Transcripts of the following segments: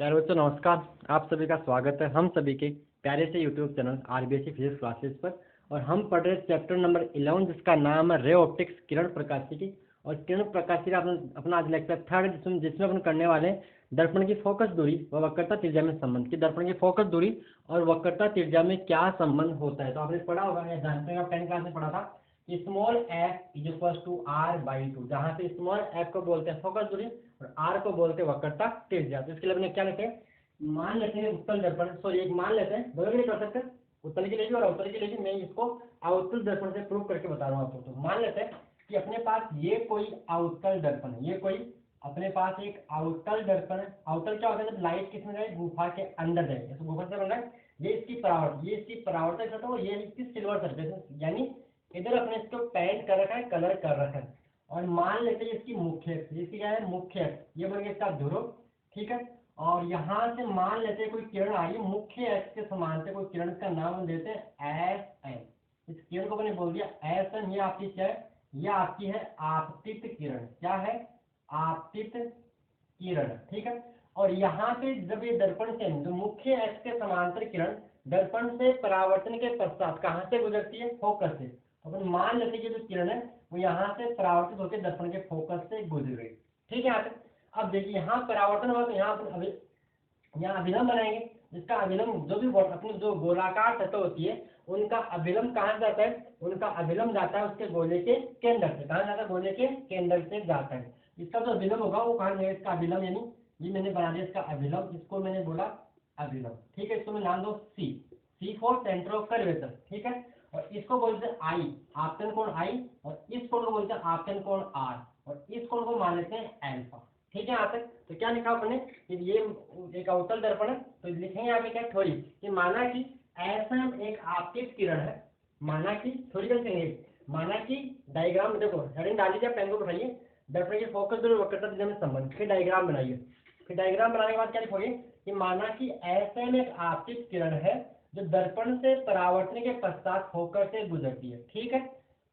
प्यारे बच्चों नमस्कार। आप सभी का स्वागत है हम सभी के प्यारे से YouTube channel RBSC physics classes पर। और हम पढ़ रहे चैप्टर नंबर 11 जिसका नाम है रे ऑप्टिक्स, किरण प्रकाशिकी। और किरण प्रकाशिकी का अपना आज लेक्चर थर्ड जिसमें अपन करने वाले हैं दर्पण की फोकस दूरी व वक्रता त्रिज्या में संबंध की। दर्पण की फोकस दूरी और वक्रता त्रिज्या में क्या संबंध होता है, तो आपने पढ़ा होगा या जानते हैं, 10th क्लास में पढ़ा था कि small F is equal to r/2, जहाँ पे स्मॉल एफ को बोलते हैं फोकस दूरी और आर को बोलते हैं वक्रता त्रिज्या। तो इसके लिए अपने क्या लेते हैं, मान लेते हैं उत्तल दर्पण, सॉरी एक मान लेते हैं, दोनों के लिए कर सकते हैं, उत्तल के लिए भी और अवतल के लिए भी। मैं इसको अवतल दर्पण से प्रूव करके बता रहा हूँ आपको। तो मान लेते हैं कि अपने पास ये कोई अवतल दर्पण है, ये कोई अपने पास एक अवतल दर्पण है। अवतल क्या होता है, जब लाइट किसमें जाए, गुफा के अंदर जाए, जैसे गुफा से बन रहा है, ये इसकी परावर्तक और ये इसकी सिल्वर सरफेस, यानी इधर अपने इसको पेंट कर रखा है, कलर कर रखा है। और मान लेते हैं इसकी मुख्य अक्ष, इसकी क्या है मुख्य अक्ष, ये बन गया इसका ध्रुव, ठीक है। और यहाँ से मान लेते हैं कोई किरण आ रही है मुख्य अक्ष के समान से, कोई किरण का नाम देते हैं एस एन। इस किरण को मैंने बोल दिया एस एन। ये आपकी क्या है, ये आपकी है आपतित किरण। क्या है, आपतित किरण, ठीक है। और यहाँ पे जब ये दर्पण से जो मुख्य अक्ष के समांतर किरण दर्पण से परावर्तन के पश्चात कहाँ से गुजरती है, फोकस से। तो अपन मान लेते हैं कि जो किरण है वो यहाँ से परावर्तित होकर दर्पण के फोकस से गुजर गई, ठीक है। यहाँ पे अब देखिए यहाँ परावर्तन हुआ तो यहाँ अपन यहाँ अभिलंब बनाएंगे, जिसका अभिलंब जो भी अपनी जो गोलाकार सतह होती है उनका अभिलंब कहाँ जाता है, उनका अभिलंब जाता है उसके गोले के केंद्र से। कहाँ जाता है, गोले के केंद्र से जाता है। इसका जो अभिलंब होगा वो कहाँ जाएगा, इसका अभिलंब, यानी ये मैंने बना दिया इसका अभिलंब, इसको मैंने बोला अभिलंब, ठीक है। इसको मैं नाम दो सी फॉर सेंटर ऑफ कर्वेचर, ठीक है। और इसको बोलते हैं आई, आपतन कोण आई, और इस कोण को बोलते हैं आपतन कोण आर, और इस कोण को मान लेते हैं अल्फा, ठीक है। यहाँ तक तो क्या लिखा आपने कि ये एक अवतल दर्पण है, तो लिखेंगे यहाँ पे क्या, थोड़ी कि माना कि ऐसा एक आपतित किरण है, माना कि थोड़ी लिखेंगे, माना कि डायग्राम देखो, हेडिंग डाल दीजिए, पेन को उठाइए, दर्पण की फोकस दूरी वक्रता त्रिज्या में संबंध, फिर डायग्राम बनाइए। फिर डायग्राम बनाने के बाद क्या लिखोगे कि माना कि ऐसा एक आपतित किरण है जो दर्पण से परावर्तन के पश्चात फोकस से गुजरती है, ठीक है।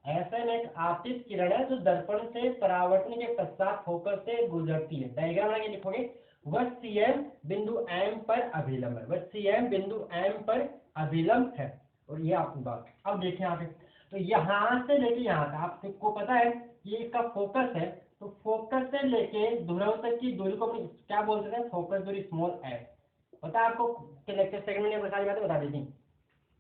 ऐसा एक आपतित किरण है जो दर्पण से परावर्तन के पश्चात फोकस से गुजरती है। डायग्राम लगा के लिखोगे, वह सीएम बिंदु एम पर अभिलंब है, वह सीएम बिंदु एम पर अभिलंब है। और ये आपकी बात, अब देखिए यहाँ पे, तो यहाँ से लेके यहाँ तक आपको पता है कि इसका फोकस है, तो फोकस से लेके ध्रुव तक की दूरी को हम क्या बोलते हैं, फोकस दूरी स्मॉल एफ। पता है आपको, लेक्चर सेकंड में सारी बातें बता देती।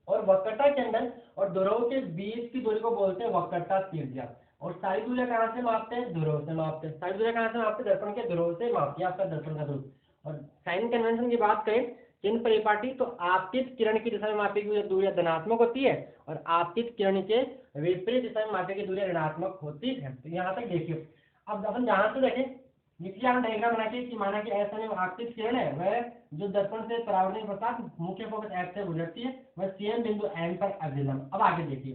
और वक्रता के अंदर और ध्रुव के बीच की दूरी को बोलते हैं वक्रता त्रिज्या। और सारी दूरियां कहाँ से मापते हैं, ध्रुव से मापते हैं। सारी दूरियां कहाँ से मापते हैं, दर्पण के ध्रुव से मापते हैं, आपका दर्पण का ध्रुव। और साइन कन्वेंशन की बात करें, चिन्ह परिपाटी, तो आपतित किरण की दिशा में मापी गई दूरियां धनात्मक होती है और आपतित किरण के विपरीत दिशा में मापी गई दूरियां ऋणात्मक होती है। तो यहाँ तक देखिए। अब अपन जहाँ से देखें, लिखिए आप डायग्राम बना के कि माना कि ऐसा में आपतित किरण है वह जो दर्पण से परावर्तन के पश्चात मुख्य फोकस एफ से गुजरती है, वह सीएम बिंदु एम पर अभिलंब। अब आगे देखिए,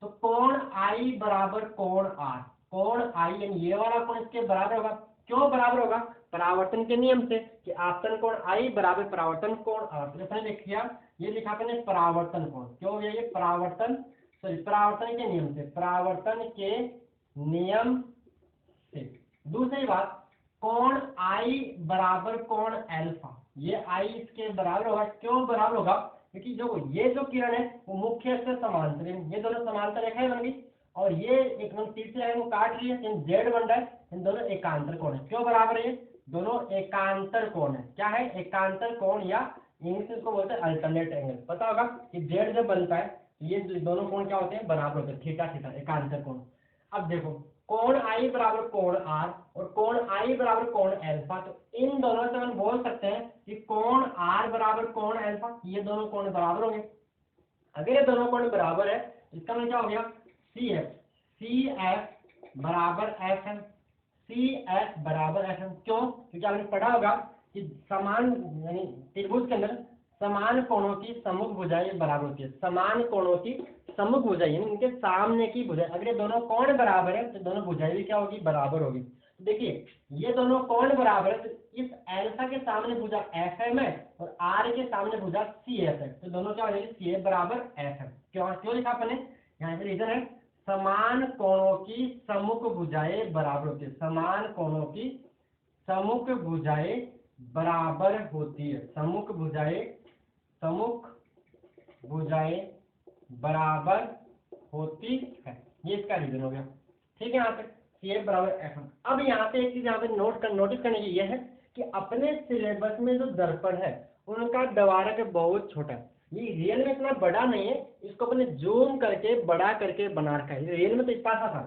तो कोण आई बराबर कोण आर, कोण आई यानी ये वाला कोण इसके बराबर होगा। क्यों बराबर होगा, परावर्तन के नियम से कि आपतन कोण आई बराबर परावर्तन कोण आर। तो अपने लिख लिया, ये लिखा अपने परावर्तन कोण, क्यों हो गया ये परावर्तन, सॉरी परावर्तन के नियम से, परावर्तन के नियम से। दूसरी बात, कोण आई बराबर कोण अल्फा, ये आई इसके बराबर होगा। क्यों बराबर होगा, क्योंकि जो ये जो किरण है वो मुख्य अक्ष से समांतर है, ये दोनों समांतर रेखाएं बन गई, और ये एक तीसरी रेखा को काट रही है, इन जेड बन रहा है, इन दोनों एकांतर कोण है। क्यों बराबर है, ये दोनों एकांतर कोण है। क्या है, एकांतर कोण, या इंग्लिश में इसको बोलते हैं अल्टरनेट एंगल। पता होगा कि जेड जब बनता है ये दोनों कोण क्या होते हैं, बराबर होते हैं, थीटा थीटा, एकांतर कोण। अब देखो, कोण आई बराबर कोण आर और कोण आई बराबर कोण अल्फा, तो इन दोनों से हम बोल सकते हैं कि कोण आर बराबर कोण अल्फा, ये दोनों कोण बराबर होंगे। अगर ये दोनों कोण बराबर है, इसका मतलब क्या हो गया, सी एफ बराबर एफ एम, सी एफ बराबर एफ एम। क्यों, क्योंकि आपने पढ़ा होगा कि समान यानी त्रिभुज के अंदर समान कोणों की सम्मुख भुजाएं बराबर होती है। समान कोणों की सम्मुख भुजाएं यानी उनके सामने की भुजाएं, अगर ये दोनों कोण बराबर है तो दोनों भुजाएं भी क्या होगी, बराबर होगी। देखिए ये दोनों कोण बराबर है, तो इस अल्फा के सामने भुजा एफ एम है और आर के सामने भुजा सी एफ है, तो दोनों क्या हो जाएगी, सी एफ बराबर एफ एम। क्यों क्यों लिखा अपने, यहाँ पे रीजन है, समान कोणों की सम्मुख भुजाएं बराबर होती है। समान कोणों की सम्मुख भुजाएं बराबर होती है। सम्मुख भुजाएं बराबर होती है, ये इसका रीजन हो गया। ठीक है, यहाँ पे CF बराबर FM। अब यहाँ पे एक चीज यहाँ पे नोटिस करने की ये है कि अपने सिलेबस में जो दर्पण है उनका द्वारक बहुत छोटा है। ये रियल में इतना बड़ा नहीं है, इसको अपने जूम करके बड़ा करके बना रखा है। रियल में तो इतना था,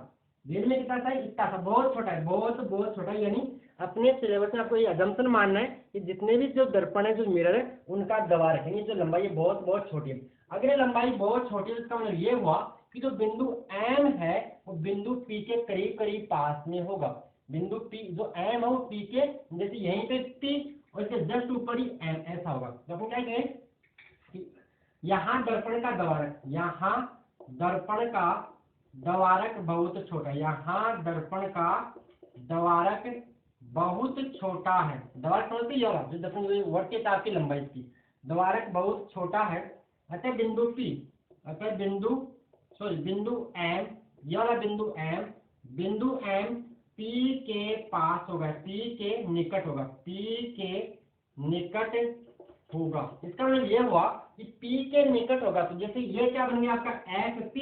रियल में कितना था, इतना था, बहुत छोटा है, बहुत छोटा है। यानी अपने सिलेबस में आपको ये अजम्पशन मानना है कि जितने भी जो दर्पण है, जो मिरर है, उनका द्वारक यानी जो लंबाई है बहुत छोटी है। अगर ये लंबाई बहुत छोटी है, इसका मतलब ये हुआ कि जो बिंदु M है वो बिंदु P के करीब करीब पास में होगा। बिंदु P जो M है वो P के जैसे यहीं पे P और इसके जस्ट ऊपर ही M ऐसा होगा। तो अपन क्या कहें, यहाँ दर्पण का द्वारक, यहाँ दर्पण का द्वारक बहुत छोटा, यहाँ दर्पण का द्वारक बहुत छोटा है। द्वारक समझते ही होगा, जो दर्पण वर्ग के तार की लंबाई की, द्वारक बहुत छोटा है। अतः बिंदु P, अतः बिंदु M, ये वाला बिंदु M P के पास होगा, P के निकट होगा, P के निकट होगा। इसका मतलब ये हुआ कि P के निकट होगा। तो जैसे ये क्या बन गया आपका FP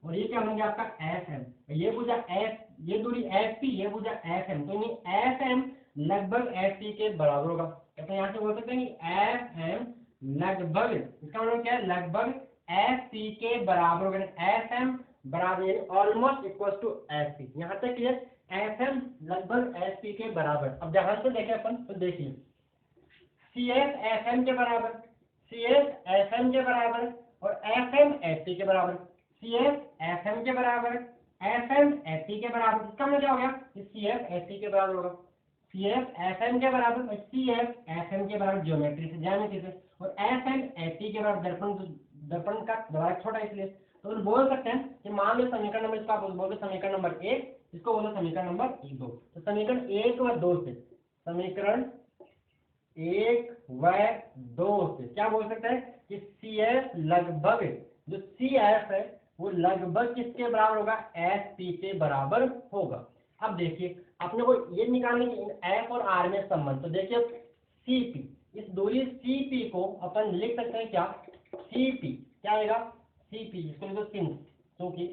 और ये क्या बन गया आपका FM। ये भुजा F, ये दूरी FP, ये भुजा FM, तो ये FM लगभग FP के बराबर होगा। तो यहाँ से बोल सकते हैं कि FM लगभग, इसका मतलब क्या है, लगभग FP के बराबर होगा। FM बराबर ऑलमोस्ट इक्वल टू FP। यहाँ तक क्लियर, FM लगभग FP के बराबर। अब जहां से देखें अपन तो देखिए CF FM के बराबर, CF FM के बराबर और FM FP के बराबर, CF FM के बराबर, FM FP के बराबर। इसका मतलब क्या हो गया कि CF FP के बराबर होगा, CF FM के बराबर और CF FM के बराबर ज्योमेट्री से, ज्यामिति से, और FM FP के बराबर दर्पण का द्वारक छोटा इसलिए। तो बोल सकते हैं कि मान लो समीकरण नंबर, इसका बोलो समीकरण नंबर 1, इसको बोलो समीकरण नंबर 2। तो समीकरण 1 व 2 से, समीकरण 1 व 2 से क्या बोल सकते हैं कि CF लगभग, जो CF है वो लगभग किसके बराबर होगा, FP के बराबर होगा। अब देखिए अपने को ये निकालने की F और R में संबंध। तो देखिए CP, इस दूरी CP को अपन लिख सकते हैं क्या, CP क्या आएगा, CP इसको लिखो सिंस, क्योंकि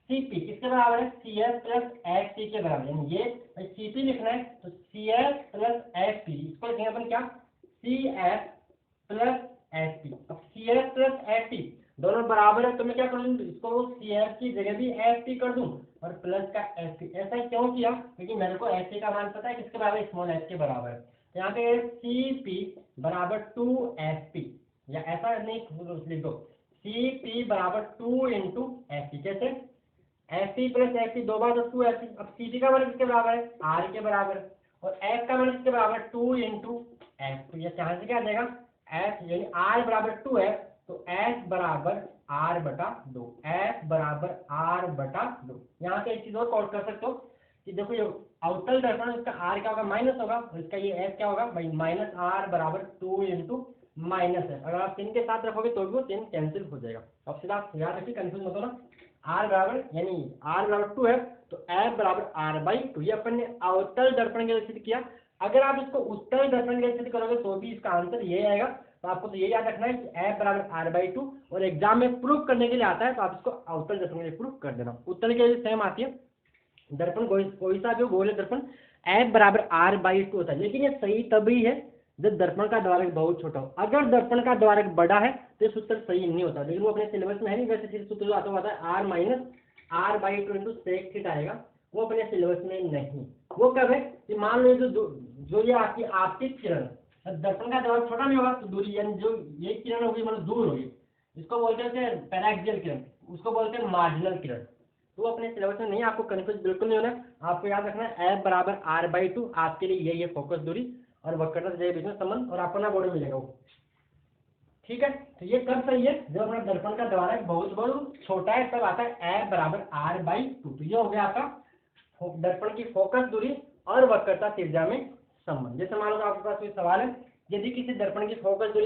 CP किसके बराबर है, CF प्लस FP के बराबर। यानी ये CP लिखना है तो CF प्लस FP, इसको लिखेंगे अपन क्या, CF प्लस FP। अब CF प्लस FP दोनों बराबर है तो मैं क्या कर दूं, इसको CF की जगह भी FP कर दूं और प्लस का FP। ऐसा क्यों किया, क्योंकि मेरे को FP का मान पता है किसके बराबर, स्मॉल f के बराबर है। तो यहाँ पे CP बराबर 2FP, या ऐसा नहीं लिख दो, CP बराबर 2 इंटू FP। कैसे, FP प्लस FP दो बार तो 2FP। अब CP का मान किसके बराबर है, R के बराबर, और F का मान किसके बराबर, 2 इंटू F। तो ये यहाँ से क्या आ जाएगा, F यानी R बराबर 2F, तो F बराबर R बटा 2, F बराबर R बटा 2। यहाँ पे एक चीज और कॉल कर सकते हो कि देखो ये अवतल दर्पण, इसका R क्या होगा, माइनस होगा, और इसका ये F क्या होगा भाई, माइनस R बराबर 2 इंटू माइनस है। अगर आप 3 के साथ रखोगे तो भी वो 3 कैंसिल हो जाएगा। अब सीधा आप याद रखिए, कंफ्यूज मत होना। R बराबर यानी R बराबर 2 है तो F बराबर R/2। ये अपन ने अवतल दर्पण के लिए सिद्ध किया। अगर आप इसको उत्तल दर्पण के लिए सिद्ध करोगे तो भी इसका आंसर ये आएगा। तो आपको तो ये याद रखना है कि F बराबर R/2, और एग्जाम में प्रूफ करने के लिए आता है तो आप इसको अवतल दर्पण के लिए प्रूफ कर देना। उत्तल के लिए सेम आती है, दर्पण कोई सा भी गोल दर्पण F बराबर R/2 होता है। लेकिन ये सही तभी है जब दर्पण का द्वारक बहुत छोटा हो। अगर दर्पण का द्वारक बड़ा है तो सूत्र सही नहीं होता, लेकिन वो अपने सिलेबस में है नहीं। वैसे सूत्र जो आता है R minus R/2 into sec theta आएगा, वो अपने सिलेबस में नहीं। वो कब है कि मान लो जो ये आपकी आपतित किरण, दर्पण का द्वारक छोटा नहीं होगा तो दूरी, यानी जो ये किरण होगी मतलब दूर होगी, इसको बोलते हैं पैराक्सियल किरण, उसको बोलते हैं मार्जिनल किरण। तो अपने सिलेबस में नहीं, आपको कंफ्यूज बिल्कुल नहीं होना। आपको याद रखना है F बराबर R/2, आपके लिए ये फोकस दूरी और वक्रता से बीच में संबंध, और आपको ना बोर्ड में मिलेगा वो। ठीक है, तो ये कब सही है, जब अपना दर्पण का द्वारक बहुत छोटा है तब आता है F बराबर R/2। तो ये हो गया आपका दर्पण की फोकस दूरी और वक्रता त्रिज्या में संबंध। जैसे मान लो आपके पास कोई सवाल है, यदि किसी दर्पण की फोकस दूरी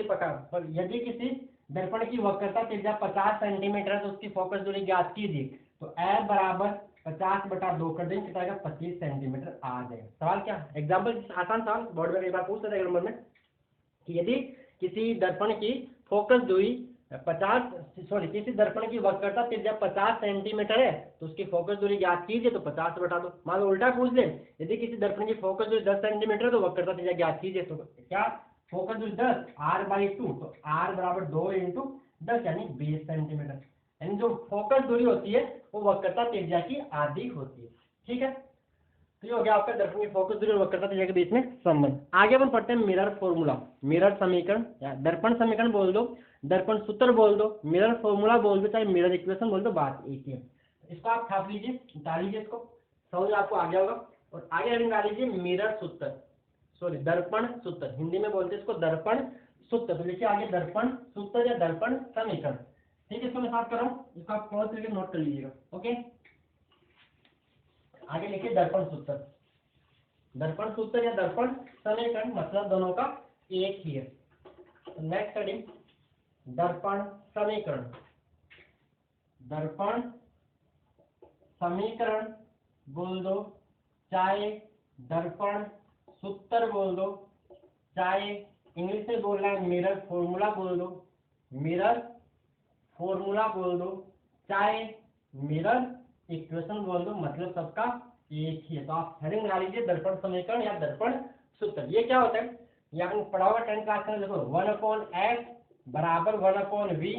यदि किसी दर्पण की वक्रता त्रिज्या 50 सेंटीमीटर है तो उसकी फोकस दूरी ज्ञात कीजिए। तो F बराबर 50/2 कर देंगे, कितना आएगा 25 सेंटीमीटर आ जाएगा। सवाल क्या, एग्जाम्पल आसान सवाल बोर्ड में एक बार पूछ सकते नंबर में कि यदि किसी दर्पण की फोकस दूरी 50 किसी दर्पण की वक्रता त्रिज्या 50 सेंटीमीटर है तो उसकी फोकस दूरी ज्ञात कीजिए, तो 50/2। मान लो उल्टा पूछ ले, यदि किसी दर्पण की फोकस दूरी 10 सेंटीमीटर तो वक्रता त्रिज्या ज्ञात कीजिए, तो क्या फोकस दूरी 10 r/2, तो r बराबर 2 × 10 यानी 20 सेंटीमीटर। यानी जो फोकस दूरी होती है वो वक्रता त्रिज्या की आधी होती है। ठीक है, तो ये हो गया आपका दर्पण की फोकस दूरी और वक्रता त्रिज्या के बीच में संबंध। आगे अपन पढ़ते हैं मिरर फॉर्मूला, मिरर समीकरण या दर्पण समीकरण बोल दो, दर्पण सूत्र बोल दो, मिरर फॉर्मूला बोल दो, चाहे मिरर इक्वेशन बोल दो, बात एक ही है। इसको आप छाप लीजिए, निकाल लीजिए, इसको समझ आपको आ गया होगा। और आगे निकाल लीजिए मिरर सूत्र, दर्पण सूत्र, हिंदी में बोलते हैं इसको दर्पण सूत्र। तो लिखिए आगे दर्पण सूत्र या दर्पण समीकरण। ठीक है, इसको मैं साफ कर रहा हूँ, इसको आप पॉज करके नोट कर लीजिएगा। ओके, आगे लिखिए दर्पण सूत्र, दर्पण सूत्र या दर्पण समीकरण, मतलब दोनों का एक ही है। नेक्स्ट स्टडी दर्पण समीकरण, दर्पण समीकरण बोल दो, चाहे दर्पण सूत्र बोल दो, चाहे इंग्लिश में बोलना है मिरर फॉर्मूला बोल दो, मिरर फॉर्मूला बोल दो, चाहे मिरर इक्वेशन बोल दो, मतलब सबका एक ही है। तो आप हेडिंग लगा लीजिए दर्पण समीकरण या दर्पण सूत्र। ये क्या होता है, ये आपने पढ़ा होगा 10th क्लास में, देखो 1/s बराबर 1/v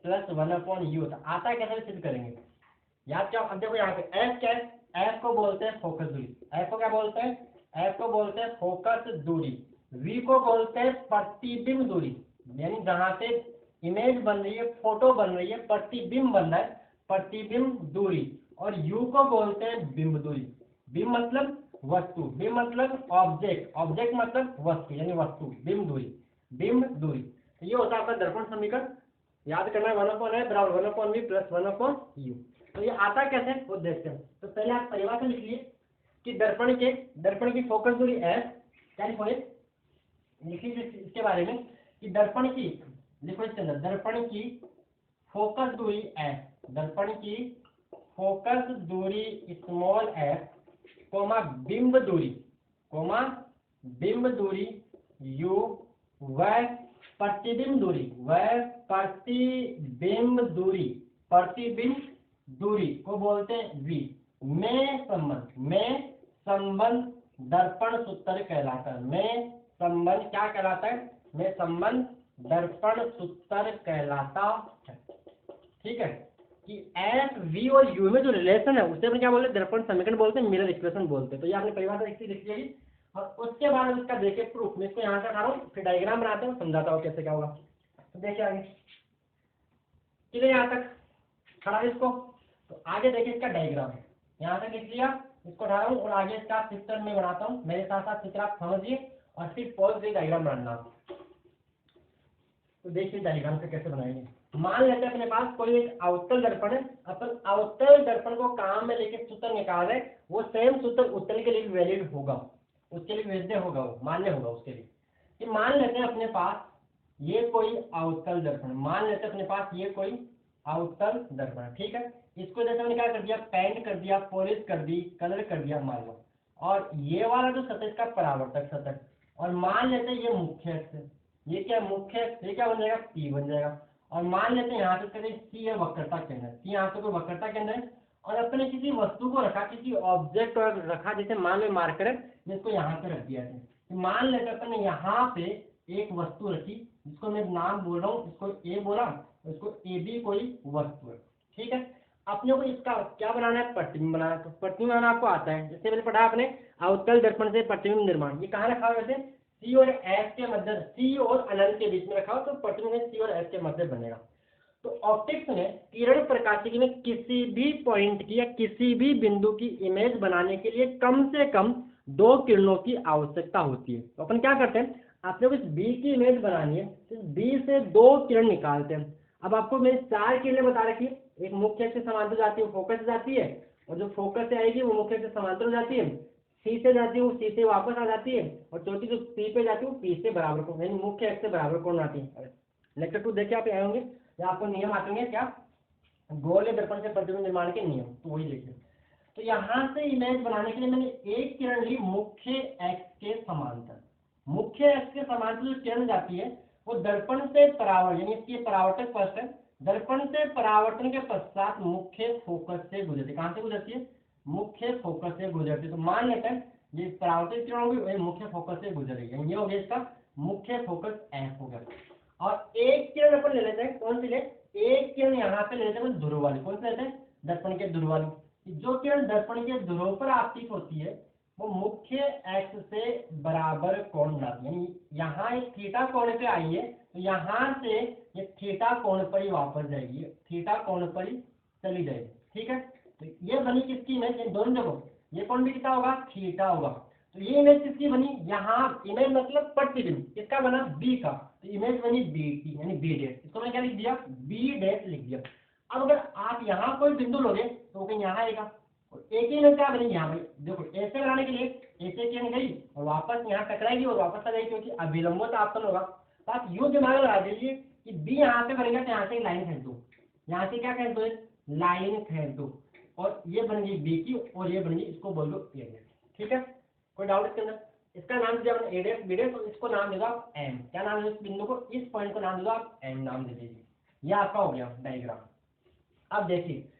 प्लस 1/u आता है। कैसे सिद्ध करेंगे, याद क्या, अब देखो यहाँ पे s क्या है, s को बोलते हैं फोकस दूरी, s को क्या बोलते हैं, s को बोलते हैं फोकस दूरी, v को बोलते हैं प्रतिबिंब दूरी, यानी जहां से इमेज बन रही है, फोटो बन रही है, प्रतिबिंब बन रहा है, प्रतिबिंब दूरी, और u को बोलते हैं बिंब दूरी। बिंब मतलब वस्तु, बिंब मतलब ऑब्जेक्ट, ऑब्जेक्ट मतलब वस्तु यानी वस्तु, बिंब दूरी, बिंब दूरी। तो ये होता है आपका दर्पण समीकरण। याद करना है 1/s बराबर 1/v प्लस 1/u। तो ये आता कैसे वो देखते हैं। तो पहले आप परिभाषा लिख लिए कि दर्पण की फोकस दूरी s, क्या लिखोगे, लिखिए इसके बारे में कि दर्पण की, लिखो इसके अंदर दर्पण की फोकस दूरी s, दर्पण की फोकस दूरी स्मॉल s, कोमा बिंब दूरी, कोमा बिंब दूरी u, वह प्रतिबिंब दूरी, वह प्रतिबिंब दूरी, प्रतिबिंब दूरी को बोलते हैं v, में संबंध दर्पण सूत्र कहलाता है, में संबंध क्या कहलाता है, में संबंध दर्पण सूत्र कहलाता है। ठीक है, कि एस वी और यू में जो रिलेशन है उसे अपन क्या बोलते हैं, दर्पण समीकरण बोलते हैं, मिरर इक्वेशन बोलते हैं। तो ये आपने परिभाषा लिख ली, और उसके बाद उसका देखिए प्रूफ। मैं इसको यहाँ से उठा रहा हूँ, फिर डायग्राम बनाते हैं, समझाता हूँ कैसे क्या होगा। तो देखिए आगे कितने यहाँ तक खड़ा है इसको, तो आगे देखिए इसका डायग्राम है, यहाँ तक लिख लिया, इसको उठा रहा हूँ और आगे इसका चित्र में बनाता हूँ, मेरे साथ साथ चित्र आप समझिए और फिर पॉज से डायग्राम बनाना। तो देखिए डायग्राम से कैसे बनाएंगे। मान लेते हैं अपने पास कोई एक अवतल दर्पण है, अपन अवतल दर्पण को काम में लेके सूत्र निकाल रहे, वो सेम सूत्र उत्तल के लिए वैलिड होगा, उसके लिए वैध होगा, वो मान्य होगा उसके लिए। कि मान लेते हैं अपने पास ये कोई अवतल दर्पण, मान लेते हैं अपने पास ये कोई अवतल दर्पण, ठीक है। इसको जैसे मैंने क्या कर दिया, पेंट कर दिया, पॉलिश कर दी, कलर कर दिया मान लो, और ये वाला जो सतह इसका परावर्तक सतह, और मान लेते हैं ये मुख्य अक्ष, ये क्या मुख्य अक्ष, ये क्या बन जाएगा, P बन जाएगा। और मान लेते हैं यहाँ पे सी है वक्रता केंद्र, सी यहाँ पे कोई वक्रता केंद्र है, और अपने किसी वस्तु को रखा, किसी ऑब्जेक्ट को रखा, जैसे मान लो मार्कर है, इसको यहाँ पे रख दिया है। तो मान लेते हैं अपने यहाँ पे एक वस्तु रखी, जिसको मैं नाम बोल रहा हूँ, इसको ए बोला, इसको ए बी कोई वस्तु है, ठीक है। अपने को इसका क्या बनाना है, प्रतिबिंब बनाना है। तो प्रतिबिंब बनाना आपको आता है, जैसे मैंने पढ़ा आपने अवतल दर्पण से प्रतिबिंब निर्माण। ये कहाँ रखा हुआ है, वैसे सी और एस के मध्य, सी और अनंत के बीच में रखा हो, तो प्रतिबिंब सी और एस के मध्य बनेगा। तो ऑप्टिक्स में किरण प्रकाशिकी में किसी भी पॉइंट की या किसी भी बिंदु की इमेज बनाने के लिए कम से कम 2 किरणों की आवश्यकता होती है। तो अपन क्या करते हैं, आपने इस बी की इमेज बनानी है, तो बी से 2 किरण निकालते हैं। अब आपको मैंने 4 किरणें बता रखी, एक मुख्य अक्ष से समांतर जाती है, वो फोकस से जाती है, और जो फोकस से आएगी वो मुख्य अक्ष से समांतर जाती है, सी से जाती है वो सी से वापस आ जाती है, और चौथी जो पी पे जाती है वो पी से बराबर कोण, यानी मुख्य अक्ष से बराबर कोण आती है। लेक्चर 2 देखे आप आए होंगे, या आपको नियम आते होंगे क्या, गोल दर्पण से प्रतिबिंब निर्माण के नियम, तो वही देखिए। तो यहाँ से इमेज बनाने के लिए मैंने एक किरण ली मुख्य एक्स के समांतर। मुख्य एक्स के समांतर जो किरण जाती है वो दर्पण से परावर्तन यानी इसकी परावर्तक पथ है, दर्पण से परावर्तन के पश्चात मुख्य फोकस से गुजरती है। कहाँ से गुजरती है? मुख्य फोकस से गुजरती है। तो मान लेते हैं ये परावर्तित किरण होगी वही मुख्य फोकस से गुजर रही है, ये हो गया इसका मुख्य फोकस एफ हो गया। और एक किरण अपन ले लेते हैं, कौन सी ले? एक किरण यहाँ पे ले लेते हैं ध्रुव वाली। कौन सी लेते हैं? दर्पण के ध्रुव वाली। जो किरण दर्पण के ध्रुव पर आपतित होती है वो मुख्य एक्स से बराबर कोण बनाती है, यानी यहाँ एक थीटा कोण पे आई है तो यहाँ से ये थीटा कोण पर ही वापस जाएगी, थीटा कोण पर ही चली जाएगी। ठीक है, तो ये बनी किसकी इमेज? ये दोनों देखो, ये कोण भी कितना होगा? थीटा होगा। तो ये इमेज किसकी बनी? यहाँ इमेज मतलब प्रतिबिंब किसका बना? बी का। तो इमेज बनी बी की, यानी बी डैश। इसको मैं क्या लिख दिया? बी डैश लिख दिया। अब अगर आप यहाँ कोई बिंदु लोगे तो वो कहीं यहाँ आएगा, एक ही इमेज क्या बनेगी? यहाँ भाई देखो, ऐसे बनाने के लिए ऐसे किरण गई और वापस यहाँ टकराएगी और वापस आ जाएगी, क्योंकि अभिलंबों का आपतन होगा। तो आप यूं दिमाग लगा दीजिए कि बी यहाँ से बनेगा तो यहाँ से लाइन खींच दो, यहाँ से क्या खींच दो? लाइन खींच दो, और ये बन गई बी की और ये बन गई, इसको बोल दो ए डैश। ठीक है, कोई डाउट इसके अंदर? इसका नाम दिया ए डैश बी डैश, और इसको नाम दे दो आप एम। क्या नाम है इस बिंदु को? इस पॉइंट को नाम दे दो आप एम नाम दे दीजिए। यह आपका हो गया डायग्राम। अब देखिए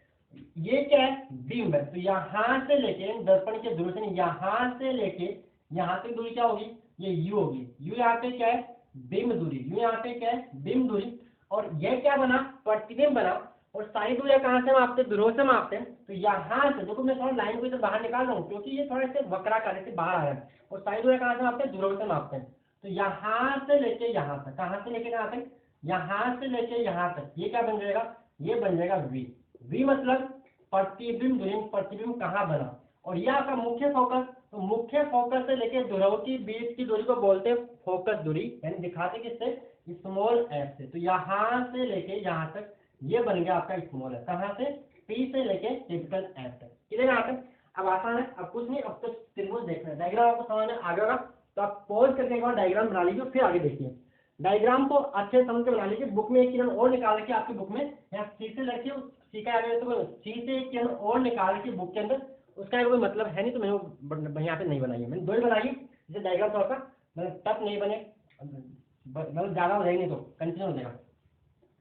ये क्या है? बिंब है। तो यहाँ से लेके दर्पण के ध्रुव से यहाँ से लेके यहाँ तक दूरी क्या होगी? ये यू होगी। यू यहाँ पे क्या है? बिंब दूरी। यू यहाँ पे क्या है? बिंब दूरी। और यह क्या बना? प्रतिबिंब बना। और सारी दूरियां कहाँ से मापते? ध्रुव से मापते हैं। तो यहाँ से देखो, मैं थोड़ा लाइन को इधर बाहर निकाल रहा हूँ क्योंकि ये थोड़ा से वक्राकार से बाहर आ रहा है, और सारी दूरियां कहाँ से मापते हैं? ध्रुव से मापते हैं। तो यहाँ से लेके यहाँ तक, कहाँ से लेके कहाँ तक? यहाँ से लेके यहाँ तक, ये क्या बन जाएगा? ये बन जाएगा वी। वी मतलब प्रतिबिंब दूरी। प्रतिबिंब कहाँ बना? और यह आपका मुख्य फोकस। तो मुख्य फोकस से लेके ध्रुव की बीच की दूरी को बोलते हैं फोकस दूरी, यानी दिखाते किससे? स्मॉल एफ से। तो यहाँ से लेके यहाँ तक ये बन गया आपका स्मॉल एफ। कहाँ से? पी से लेके कैपिटल एफ तक। किधर यहाँ तक? अब आसान है, अब कुछ नहीं, अब तो त्रिभुज देखना है। डायग्राम आपको समझ में आ गया, तो आप पॉज करके एक बार डायग्राम बना लीजिए, फिर आगे देखिए। डायग्राम को अच्छे समझ के बना लीजिए। बुक में एक किरण और निकाल के आपकी बुक में यहाँ सी से लड़की सी का आगे तो सी से एक किरण और निकाल के बुक के अंदर, उसका कोई मतलब है नहीं, तो मैंने यहाँ पे नहीं बनाई है। मैंने दो ही बनाई, जैसे डायग्राम थोड़ा सा मतलब टफ नहीं बने, मतलब ज़्यादा हो जाएगी नहीं तो कंटिन्यू हो जाएगा,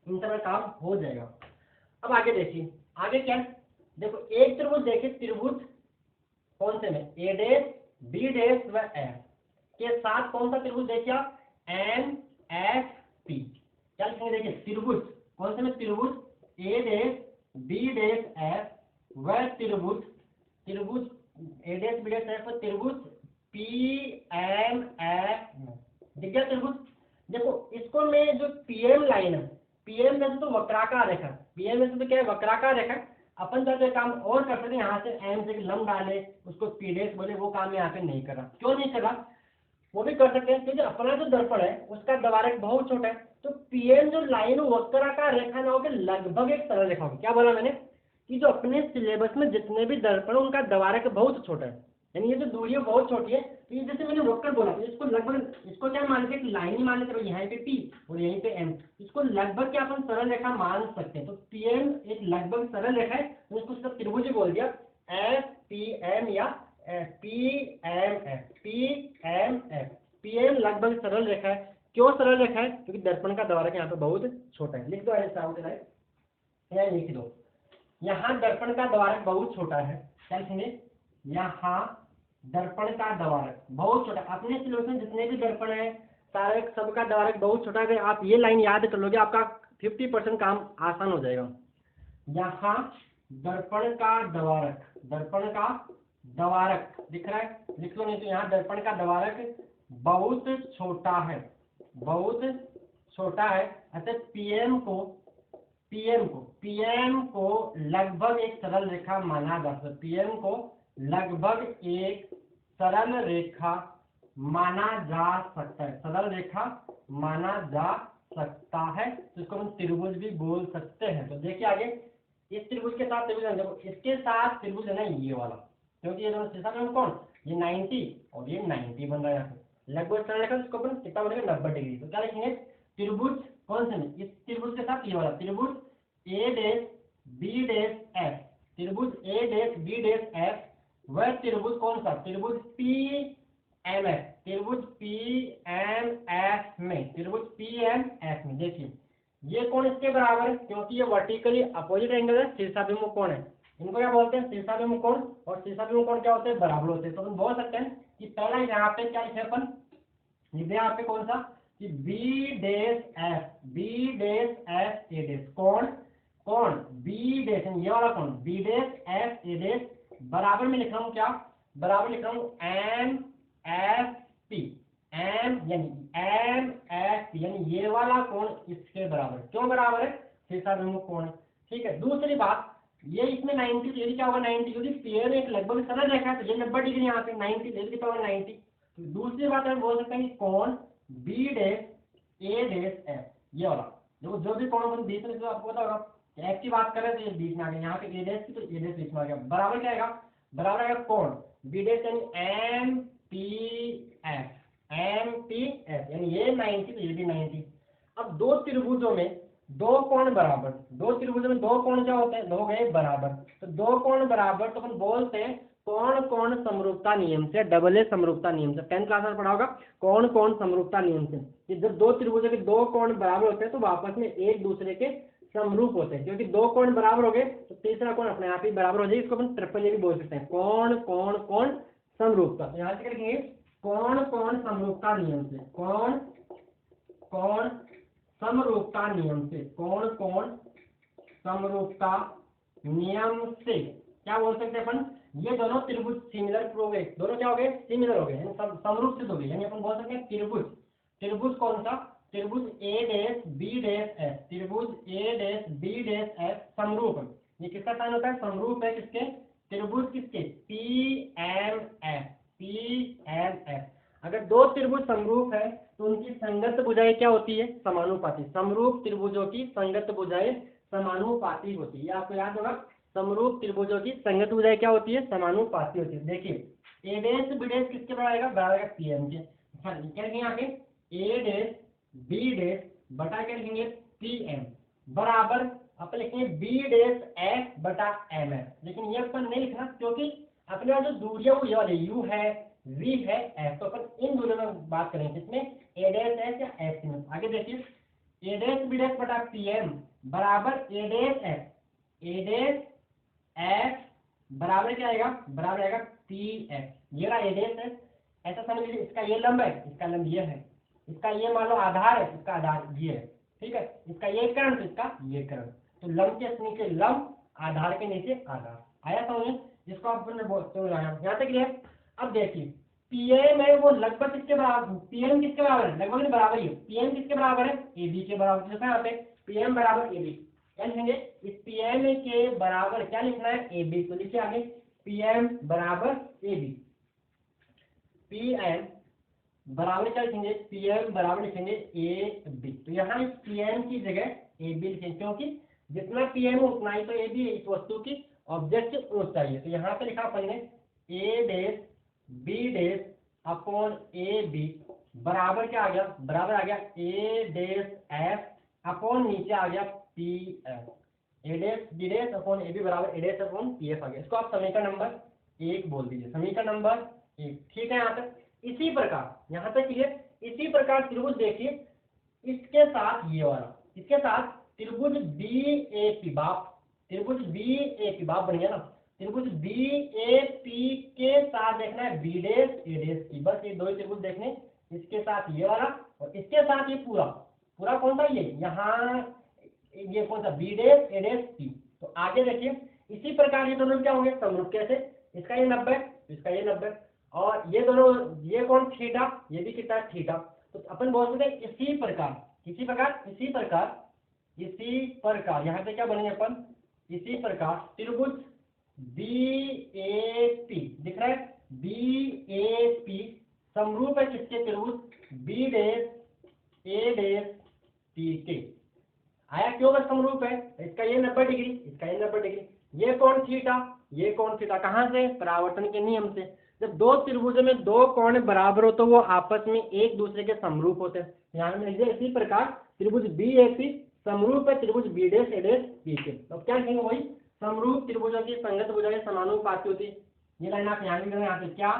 इन सब काम हो जाएगा। अब आगे देखिए, आगे क्या? देखो एक त्रिभुज देखिए, त्रिभुज कौन से में? ए डैश बी डैश व एफ के साथ कौन सा त्रिभुज देखिए आप? N F P. क्या लिखेंगे? देखिए त्रिभुज कौन से में? त्रिभुज A dash B dash F व त्रिभुज A dash B dash F त्रिभुज पी एम एफ। दिख गया त्रिभुज? देखो इसको में जो पीएम लाइन है, पीएम जैसे तो वक्राकार रेखा, पीएम जैसे तो क्या है? वक्राकार रेखा। अपन चाहते काम और कर सकते, यहाँ से एम से लंब डाले, उसको पी डैश बोले, वो काम यहाँ पे नहीं कर रहा। क्यों नहीं कर रहा? वो भी कर सकते हैं क्योंकि अपना जो दर्पण है उसका द्वारक बहुत छोटा है। तो पीएम जो लाइन वक्राकार रेखा ना होकर लगभग एक सरल रेखा होगी। क्या बोला मैंने? कि जो अपने सिलेबस में जितने भी दर्पण उनका द्वारक बहुत छोटा है, यानी ये जो दूरी बहुत छोटी है। तो ये जैसे मैंने वक्र बोला, तो इसको लगभग, इसको क्या मान लेते? लाइन ही मान लेते, यहाँ पे पी और यहीं पे एम, इसको लगभग क्या अपन सरल रेखा मान सकते हैं। तो पीएम एक लगभग सरल रेखा है, तो इसको सिर्फ त्रिभुज बोल दिया, एफ पी एम या P M F, P M F. PM लगभग सरल रेखा है। क्यों सरल रेखा है? क्योंकि दर्पण का द्वारक यहाँ पे बहुत छोटा है। लिख दो ऐसे, या लिख दो, यहाँ दर्पण का द्वारक बहुत छोटा है। क्या लिखेंगे? यहाँ दर्पण का द्वारक बहुत छोटा। अपने सिलेबस में जितने भी दर्पण है सारे सबका द्वारक बहुत छोटा। अगर आप ये लाइन याद कर लोगे आपका 50% काम आसान हो जाएगा। यहाँ दर्पण का द्वारक, दर्पण का द्वारक दिख रहा है? लिख लो, नहीं तो यहाँ दर्पण का द्वारक बहुत छोटा है, बहुत छोटा है। अतः पीएम को लगभग एक सरल रेखा माना जा सकता है। पीएम को लगभग एक सरल रेखा माना जा सकता है, सरल रेखा माना जा सकता है। तो इसको हम त्रिभुज भी बोल सकते हैं। तो देखिए आगे, इस त्रिभुज के साथ त्रिभुज, देखो इसके साथ त्रिभुज है ना ये वाला, क्योंकि ये दोनों शीर्षक में कौन? ये 90 और ये 90 बन रहा है यहाँ पे। लगभग सरल रेखा, इसको अपन कितना बनेगा? 90 डिग्री। तो क्या लिखेंगे? त्रिभुज कौन से में? इस त्रिभुज के साथ ये वाला त्रिभुज A dash B dash F त्रिभुज A dash B dash F, वह त्रिभुज कौन सा, त्रिभुज पी एम एफ, त्रिभुज पी एम एफ में, त्रिभुज पी एम एफ में। देखिए ये कोण इसके बराबर है क्योंकि ये वर्टिकली अपोजिट एंगल है, शीर्षाभिमुख कोण है। इनको क्या बोलते हैं, शीर्षाभिमुख कोण। और शीर्षाभिमुख कोण क्या होते हैं, बराबर होते हैं। तो हम बोल सकते हैं कि पहला यहाँ पे क्या लिखे अपन, यहाँ पे कौन सा कि B dash F, B dash F A dash कोण, कोण बी डैश, ये वाला कोण B dash F A dash बराबर में लिख रहा हूँ क्या, बराबर लिख रहा हूँ M F P, M F P, यानी ये वाला कोण इसके बराबर। क्यों बराबर है, शीर्षाभिमुख कोण है। ठीक है, दूसरी बात ये इसमें 90, ये क्या होगा 90, क्योंकि पेड़ में एक लगभग सरल रेखा है तो ये 90 डिग्री यहाँ पे 90 10 की पावर 90। तो दूसरी बात हम बोल सकते हैं कि कोण बी डैश ए डैश एफ, ये वाला देखो जो भी कोण अपन बीच में, जो आपको पता होगा एफ की बात करें तो ये बीच में आ गया, यहाँ पे ए डैश की तो ए डैश बीच में आ गया, बराबर क्या आएगा, बराबर आएगा कोण बी डैश यानी M P F, M P F यानी ये 90 तो ये भी 90। अब दो त्रिभुजों में दो कोण बराबर, दो त्रिभुजों में दो कोण क्या होते हैं, दो गए बराबर, तो दो कोण बराबर तो अपन बोलते हैं कोण कोण समरूपता नियम से, डबल ए समरूपता नियम से। 10th क्लास में पढ़ा होगा कोण कोण समरूपता नियम से, कि जब दो त्रिभुजों के दो कोण बराबर होते हैं तो आपस में एक दूसरे के समरूप होते हैं, क्योंकि दो कोण बराबर हो गए तो तीसरा कोण अपने आप ही बराबर हो जाएगी। इसको अपन ट्रिपल ए भी बोल सकते हैं, कोण कोण कोण समरूपता। तो यहाँ से लिखेंगे कोण कोण समरूपता नियम से, कोण कोण समरूपता नियम से, कोण कोण समरूपता नियम से क्या बोल सकते हैं अपन, ये दोनों त्रिभुज सिमिलर हो गए, दोनों क्या हो गए, सिमिलर हो गए, यानी समरूप सिद्ध हो गए। यानी अपन बोल सकते हैं त्रिभुज, त्रिभुज कौन सा, त्रिभुज A dash B dash F, त्रिभुज A dash B dash F समरूप है। ये किसका साइन होता है, समरूप है किसके, त्रिभुज किसके, P M F, P M F. अगर दो त्रिभुज समरूप है तो उनकी संगत भुजाएं क्या होती है, समानुपाती। समरूप त्रिभुजों की संगत भुजाएं समानुपाती होती है, ये आपको याद होगा। समरूप त्रिभुजों की संगत भुजाएं क्या होती है, समानुपाती होती है। देखिए ए डैश बी डैश किसके बराबर आएगा, बराबर आएगा पी एम के। क्या लिखेंगे यहाँ पे, ए डैश बी डैश बटा क्या लिखेंगे, पी एम बराबर अपन लिखेंगे बी डैश एफ बटा एम एफ। लेकिन ये अपन नहीं लिखना क्योंकि अपने पास जो दूरियां वो ये वाले यू है, वी है, एफ, तो अपन इन दूरियों में बात करेंगे, इसमें ए डैश एफ या एफ में। आगे देखिए ए डैश बी डैश बटा पी एम बराबर A dash F, A dash F बराबर क्या आएगा, बराबर आएगा पी एफ। ये रहा ए डैश एफ, ऐसा समझ लीजिए इसका ये लंब है, इसका लंब ये है, इसका ये मान लो आधार है, इसका आधार ये है, ठीक है, इसका ये कर्ण तो इसका ये कर्ण, तो लंब के नीचे लंब, आधार के नीचे आधार। आया समझ, जिसको आपने यहाँ तक क्लियर। अब देखिए पीएम है वो लगभग किसके बराबर, पीएम किसके बराबर है, लगभग बराबर ही है। पीएम किसके बराबर है, ए बी के बराबर। लिखा है यहाँ पे पीएम बराबर ए बी, क्या लिखेंगे, इस पीएम के बराबर क्या लिखना है, ए बी। तो लिखिए आगे पीएम बराबर ए बी, पीएम बराबर क्या लिखेंगे, पीएम बराबर लिखेंगे ए बी। तो यहाँ इस पीएम की जगह ए बी लिखेंगे, क्योंकि जितना पीएम है उतना ही तो ए बी इस वस्तु की ऑब्जेक्ट ऊंचाई है। तो यहाँ पे लिखा अपन ने A dash B dash upon A B बराबर क्या आ गया, बराबर आ गया ए डैश एफ अपॉन नीचे आ गया P F, A dash B dash upon A B बराबर A dash upon P F आ गया। इसको आप समीकरण नंबर 1 बोल दीजिए, समीकरण नंबर 1। ठीक है, यहाँ तक इसी प्रकार यहाँ तक क्लियर। इसी प्रकार त्रिभुज देखिए इसके साथ ये वाला, इसके साथ त्रिभुज बी ए पी बाप, त्रिभुज बी ए पी बाप बन गया ना। त्रिभुज बी ए पी के साथ देखना है बी डैश ए डैश की, बस ये दो ही त्रिभुज देखने, इसके साथ ये वाला और इसके साथ ये पूरा, पूरा कौन सा ये यहाँ ये कौन सा बी डैश ए डैश पी। तो आगे देखिए इसी प्रकार ये दोनों क्या होंगे, समरूप कैसे, इसका ये 90 इसका ये 90 और ये दोनों ये कौन थीटा, ये भी कितना थीटा। तो अपन बोल सकते हैं इसी प्रकार, इसी प्रकार, इसी प्रकार, इसी प्रकार यहाँ पे क्या बनेंगे अपन, इसी प्रकार त्रिभुज बी ए पी दिख रहा है, बी ए पी समरूप है किसके, त्रिभुज बी डैश ए डैश पी के। आया क्यों बस समरूप है, इसका ये 90 डिग्री, इसका ये 90 डिग्री, ये कौन थीटा, ये कौन थीटा, कहाँ से, परावर्तन के नियम से। जब दो त्रिभुजों में दो कोण बराबर हो तो वो आपस में एक दूसरे के समरूप होते हैं। ध्यान में लीजिए इसी प्रकार त्रिभुज बी ए पी समरूप है त्रिभुज बी डैश ए डैश पी के। तो क्या लिखेंगे वही समरूप त्रिभुजों की संगत भुजाएं समानुपाती होती है। ये लाइन आप यहाँ लिख देना, यहाँ पे क्या,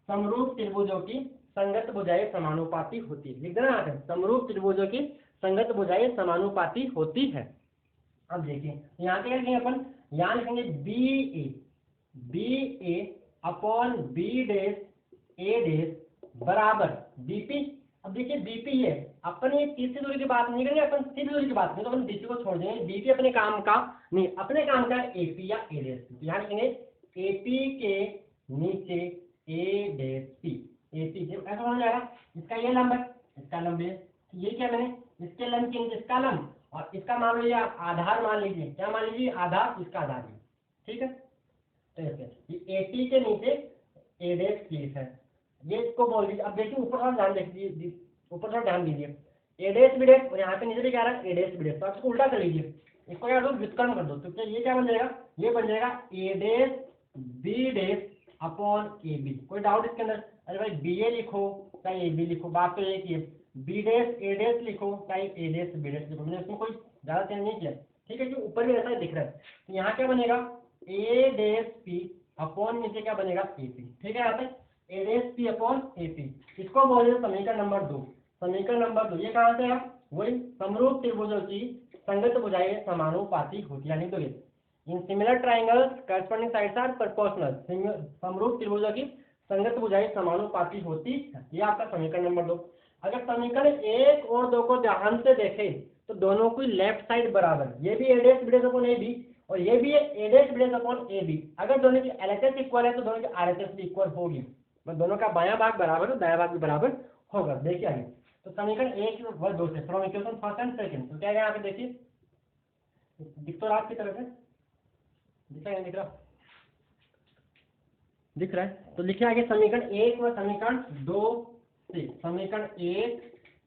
समरूप त्रिभुजों की संगत भुजाएं समानुपाती होती है, लिख देना यहाँ पे, समरूप त्रिभुजों की संगत भुजाएं समानुपाती होती है। अब देखिए यहाँ पे क्या लिखेंगे अपन, यहाँ लिखेंगे बी ए अपॉन बी डैश ए डैश बराबर बीपी। अब देखिए बीपी है, अपन ये तीसरी दूरी की बात नहीं करेंगे, अपन सीधी दूरी की बात करेंगे, तो अपन बीपी को छोड़ देंगे। बीपी अपने काम का नहीं, अपने काम का एपी या ए डैश पी। यहाँ लिखेंगे एपी के नीचे ए डैश पी, एपी जब ऐसा हो जाएगा, इसका ये लंब है, इसका लंब है, ये क्या मैंने, इसके लंब के नीचे इसका लंब, और इसका मान लीजिए आप आधार मान लीजिए, क्या मान लीजिए, आधार, इसका आधार है, ठीक है। तो ये एपी के नीचे ए डैश पी है, ये इसको बोल दीजिए। अब देखिए ऊपर थोड़ा ध्यान देखिए, ऊपर थोड़ा ध्यान दीजिए, ए डैश बी डैश, और यहाँ पे नीचे भी क्या रहा है, ए डैश बी डैश, तो आप इसको उल्टा कर लीजिए, इसको क्या कर दो, व्युत्क्रम कर दो, तो ये क्या बन जाएगा, ये बन जाएगा A dash B dash upon A B. कोई डाउट इसके अंदर, अरे भाई बी ए लिखो चाहे ए बी लिखो, बात तो एक ही है, बी डैश ए डैश लिखो चाहे ए डैश बी डैश लिखो, मैंने इसमें कोई ज्यादा चेंज नहीं किया, ठीक है, जो ऊपर भी ऐसा ही दिख रहा है। तो यहाँ क्या बनेगा, ए डैश पी अपॉन नीचे क्या बनेगा, ए पी, ठीक है। यहाँ पे A dash P upon A P, इसको बोले समीकरण नंबर 2। समीकरण नंबर 2 ये कहाँ से है, वही समरूप त्रिभुजों की संगत भुजाएं समानुपाती होती है, तो in similar triangles corresponding sides are proportional. समरूप त्रिभुजों की संगत भुजाएं समानुपाती होती है, ये आपका समीकरण नंबर 2। अगर समीकरण 1 और 2 को ध्यान से देखें तो दोनों की लेफ्ट साइड बराबर, ये भी A dash B dash upon A B और ये भी A dash B dash upon A B. अगर दोनों की एलएचएस इक्वल है तो दोनों की आरएचएस भी इक्वल होगी, मतलब दोनों का बायां भाग बराबर है, दायां भाग भी बराबर होगा। देखिए आगे, तो समीकरण 1 व 2 से from equation first and second, तो क्या है यहाँ पे देखिए, दिख तो रहा आपकी तरफ से, दिख रहा है, तो लिखिए आगे समीकरण 1 व समीकरण 2 से, समीकरण 1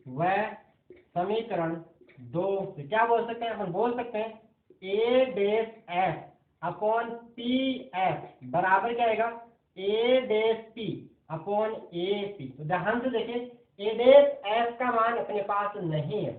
व समीकरण 2 से क्या बोल सकते हैं, अपन बोल सकते हैं A dash F upon P F बराबर क्या आएगा, A dash P upon A P. तो ध्यान से देखिए, ए डैश एफ का मान अपने पास नहीं है,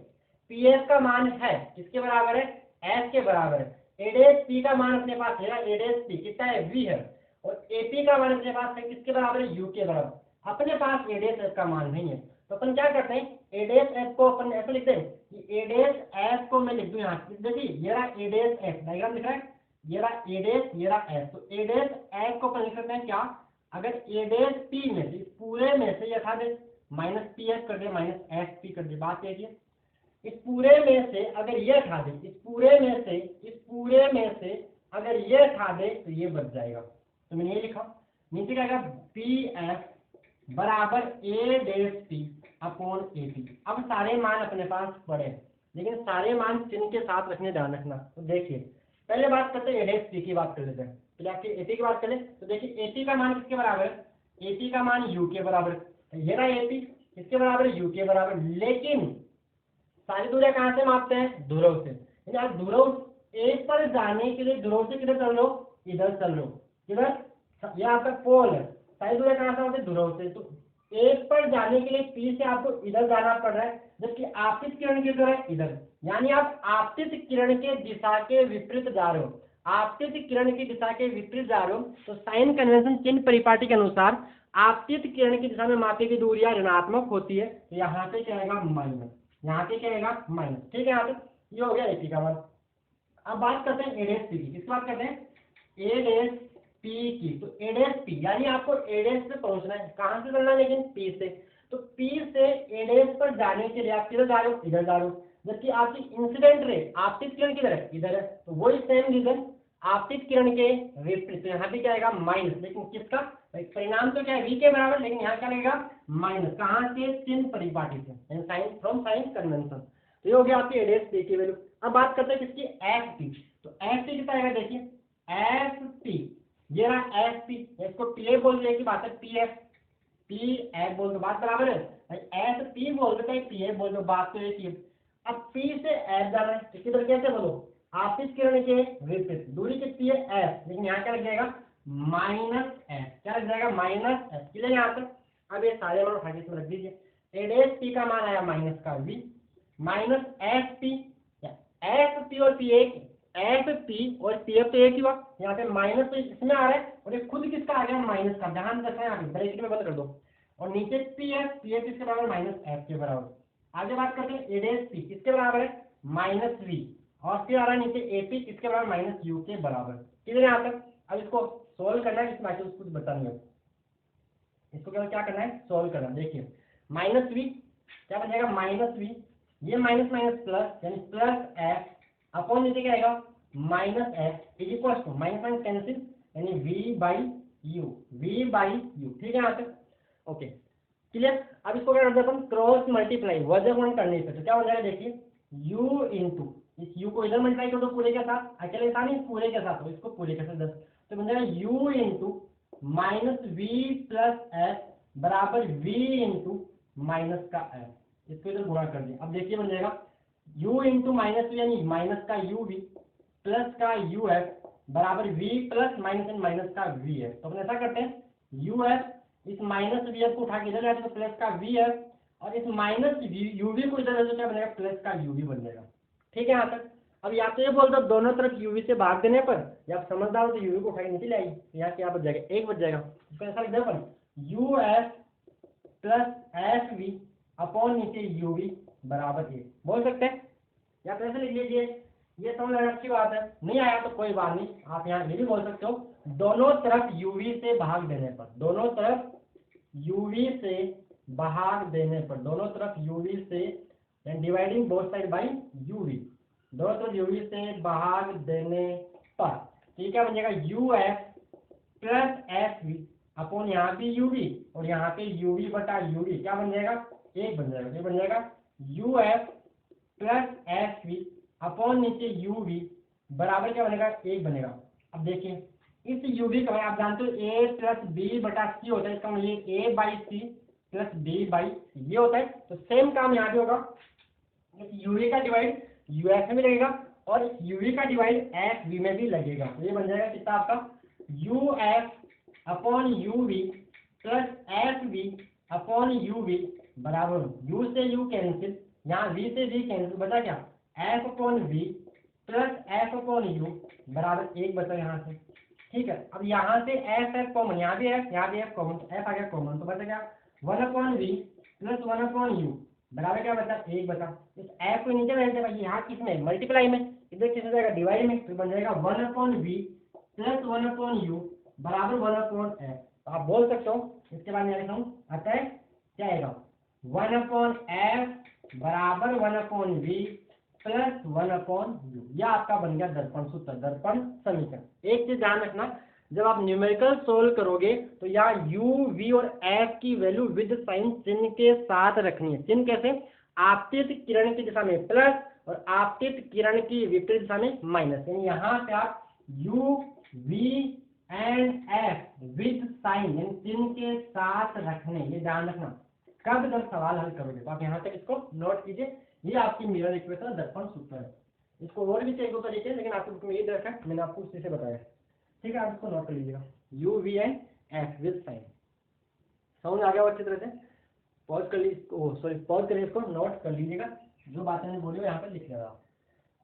पी एफ का मान है, किसके बराबर है, एफ के बराबर है। ए डैश पी का मान अपने पास है, ए डैश पी कितना है, वी है, और एपी का मान अपने पास है, किसके बराबर है, यू के बराबर। अपने पास ए डैश एफ का मान नहीं है, तो अपन क्या करते हैं, ए डैश एफ को अपन ऐसे लिखते हैं कि ए डैश एफ को मैं लिख दूं यहाँ, देखिए ये रहा ए डैश एफ, डायग्राम दिख रहा है, ये रहा ए डैश, ये रहा एफ, तो ए डैश एफ को अपन लिख सकते हैं क्या, अगर ए डैश पी में से, इस पूरे में से यथा दे माइनस पी एफ कर दे, माइनस एफ पी कर दे, बात ये है, इस पूरे में से अगर ये हटा दे, इस पूरे में से, इस पूरे में से अगर ये हटा दे तो ये बच जाएगा, तो मैंने ये लिखा, नीचे क्या आएगा, पी एफ बराबर A dash P upon A P. अब सारे मान अपने पास पड़े, लेकिन सारे मान चिन्ह के साथ रखने, ध्यान रखना। तो देखिए पहले बात करते हैं ए डैश पी की बात कर लेते हैं, पहले आपके एपी की बात करें, तो देखिए एपी का मान किसके बराबर है, एपी का मान यू के बराबर है, ये रहा एपी किसके बराबर है, यू के बराबर। लेकिन सारी दूरियां कहाँ से मापते हैं, ध्रुव से, यानी आप ध्रुव एक पर जाने के लिए ध्रुव से किधर चल लो, इधर चल लो, किधर, ये आपका पोल है, सारी दूरियां कहाँ से होती है, ध्रुव से। तो एक पर जाने के लिए पी से आपको इधर जाना पड़ रहा है, जबकि आपतित किरण किधर है, इधर, यानी आप आपतित किरण के दिशा के विपरीत जा रहे हो, आपतित किरण की दिशा के विपरीत जा रहे हो, तो साइन कन्वेंशन चिन्ह परिपाटी के अनुसार आपतित किरण की दिशा में मापी की दूरियां ऋणात्मक होती है, तो यहाँ पे क्या आएगा, माइनस, यहाँ पे क्या आएगा, माइनस, ठीक है। यहाँ पे ये हो गया एपी का मान। अब बात करते हैं ए डैश पी की, किस बात करते हैं, ए डैश पी की। तो ए डैश पी यानी आपको ए डैश पे पहुंचना है, कहाँ से चलना है, लेकिन पी से, तो पी से ए डैश पर जाने के लिए आप किधर जा रहे हो, इधर जा रहे हो, जबकि आपकी इंसिडेंट रे आपतित किरण किधर है, इधर है, तो वही सेम रीजन आपतित किरण के विपरीत, तो यहाँ पे क्या आएगा, माइनस, लेकिन किसका, परिणाम तो क्या है, वी के बराबर, लेकिन यहाँ क्या लगेगा, माइनस, कहाँ से, चिन्ह परिपाटी से, साइन फ्रॉम साइन कन्वेंशन। तो ये हो गया आपकी ए डैश पी की वैल्यू। अब बात करते हैं किसकी, एफ पी। तो एफ पी कितना आएगा, देखिए एफ पी, ये रहा एफ पी, इसको पी ए बोल दिया की बात है, पी एफ बोल दो, बात बराबर है, एफ पी बोल दो चाहे पी ए बोल दो, बात तो एक ही है। अब पी से एफ जाना है, तो किधर कैसे बोलो, आपतित किरण के विपरीत, दूरी कितनी है, एफ, लेकिन यहाँ क्या लग जाएगा, माइनस एफ, क्या लग जाएगा, माइनस एफ, क्लियर यहाँ तक। अब ये सारे मान उठा के इसमें रख दीजिए, ए डैश पी का मान आया माइनस का वी, माइनस एफ पी और पी एक, एफ पी और पी एफ तो एक ही हुआ, यहाँ पे माइनस तो इसमें आ रहा है और ये खुद किसका आ गया माइनस का, ध्यान रखना है, ब्रैकेट में बंद कर दो, और नीचे पी एफ इसके बराबर माइनस एफ के बराबर। आगे बात करते हैं ए डेश पी किसके बराबर है माइनस वी, और फिर आ रहा है नीचे ए पी किसके बराबर माइनस यू के बराबर। किधर यहाँ तक, अब इसको सोल्व करना है, इसमें कुछ बता नहीं है, इसको केवल क्या करना है सोल्व करना। देखिए माइनस वी क्या बन जाएगा माइनस वी, ये माइनस माइनस प्लस यानी प्लस एफ अपॉन नीचे क्या आएगा minus F is equal to minus minus cancel यानी वी बाई यू, ठीक है यहाँ तक ओके क्लियर। अब इसको क्या करते हैं अपन क्रॉस मल्टीप्लाई, वजह गुणन करने से, तो क्या हो जाएगा देखिए u इंटू इस u को इधर मल्टीप्लाई कर दो पूरे के साथ, अकेले था नहीं पूरे के साथ, तो इसको पूरे के साथ 10, तो बन जाएगा u into minus V plus F बराबर v इंटू माइनस का एफ, इसको इधर गुणा कर दिया। अब देखिए बन जाएगा u इंटू माइनस यानी माइनस का u v प्लस का u f बराबर v plus minus and minus का v f। तो अपन ऐसा करते हैं u f इस माइनस वी एफ को उठा के इधर लाते तो प्लस का वी एफ, और इस माइनस यूवी को इधर तो क्या बनेगा प्लस का यूवी बन जाएगा। ठीक है यहाँ तक। अब या तो ये बोल दो दोनों तरफ यूवी से भाग देने पर, या आप समझदार हो तो यूवी को उठा के नीचे ले आइए, यहाँ क्या बच जाएगा एक बच जाएगा। इसको ऐसा लिख दो अपन U F plus F V upon नीचे यूवी बराबर ए बोल सकते हैं, या तो ऐसे लिख लीजिए, ये समझ लेना अच्छी बात है, नहीं आया तो कोई बात नहीं, आप यहाँ ये भी बोल सकते हो दोनों तरफ यूवी से भाग देने पर, दोनों तरफ यूवी से भाग देने पर, दोनों तरफ यूवी से dividing both side by UV, दोनों तरफ यूवी से भाग देने पर, ठीक है बन जाएगा U F plus F V upon यहाँ पे यूवी और यहाँ पे यूवी बटा यूवी क्या बन जाएगा एक बन जाएगा, ये बन जाएगा U F plus F V upon नीचे यूवी बराबर क्या बनेगा एक बनेगा। अब देखिए इस यूवी का आप जानते हो ए प्लस बी बटा सी होता है, इसका मतलब A by C plus B by ये होता है, तो सेम काम यहाँ पे होगा, यूवी का डिवाइड यूएफ में भी लगेगा और यूवी का डिवाइड एफ वी में भी लगेगा, तो ये बन जाएगा कितना आपका U F upon UV plus F V upon UV बराबर यू से यू कैंसिल, यहाँ वी से वी कैंसिल, बचा क्या F upon V plus F upon U बराबर एक बचा यहाँ से। ठीक है, अब यहाँ से एफ एफ कॉमन, यहाँ भी एफ कॉमन, तो एफ आ गया कॉमन, तो बचा क्या one upon V plus one upon U बराबर क्या बचा एक बचा। इस एफ को नीचे रहते भाई यहाँ किसमें मल्टीप्लाई में, इधर किस हो जाएगा डिवाइड में, तो बन जाएगा one upon V plus one upon U बराबर वन अपॉन एफ। तो आप बोल सकते हो इसके बाद मैं लिखता हूँ अतः क्या आएगा वन अपॉन एफ बराबर one upon V plus one upon U, यह आपका बन गया दर्पण सूत्र, दर्पण समीकरण। एक चीज ध्यान रखना, जब आप न्यूमेरिकल सोल्व करोगे तो यहाँ यू वी और एफ की वैल्यू विद साइन चिन्ह के साथ रखनी है। चिन्ह कैसे, आपतित किरण की दिशा में प्लस और आपतित किरण की विपरीत दिशा में माइनस, यानी यहाँ पे आप U V and F with sign यानी चिन्ह के साथ रखने, ये ध्यान रखना कब जब सवाल हल करोगे। तो आप यहाँ तक इसको नोट कीजिए, ये आपकी मिरर इक्वेशन दर्पण सूत्र है। इसको और भी चाहिए दो तरीके, लेकिन आपको बुक में ये रखा है, मैंने आपको उसी से बताया। ठीक है, आप इसको नोट कर लीजिएगा U V and F with sign. समझ आ गया अच्छी तरह से, पॉज कर लीजिए, पॉज करिए, इसको नोट कर लीजिएगा, जो बातें मैंने बोली यहाँ पर लिख लेगा आप।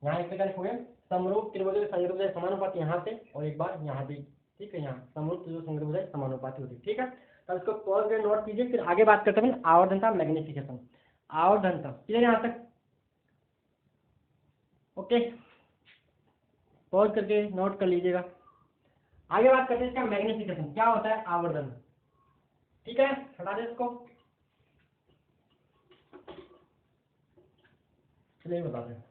यहाँ एक प्रकार लिखोगे समरूप त्रिभुज संयुक्त समानुपाती यहाँ से और एक बार यहाँ भी, ठीक है, यहाँ समरूप त्रिभुज समानुपाती होती है। ठीक है, तब इसको पॉज कर नोट कीजिए, फिर आगे बात करते हैं आवर्धनता मैग्निफिकेशन। आवर्धनता क्लियर यहाँ तक, ओके, पॉज करके नोट कर लीजिएगा। आगे बात करते हैं इसका मैग्निफिकेशन क्या होता है आवर्धन। ठीक है, हटा दे इसको, चलिए बताते हैं।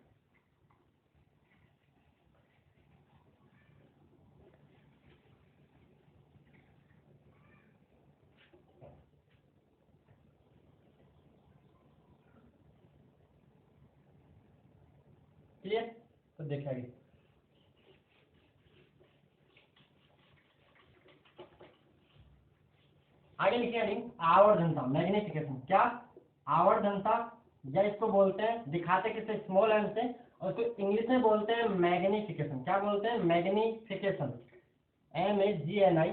क्लियर, तो देखिए आगे लिखिए आवर्धनता मैग्निफिकेशन। क्या आवर्धनता, या इसको बोलते हैं दिखाते किससे स्मॉल एम से, और इसको इंग्लिश में बोलते हैं मैग्निफिकेशन। क्या बोलते हैं मैग्निफिकेशन, MAGNI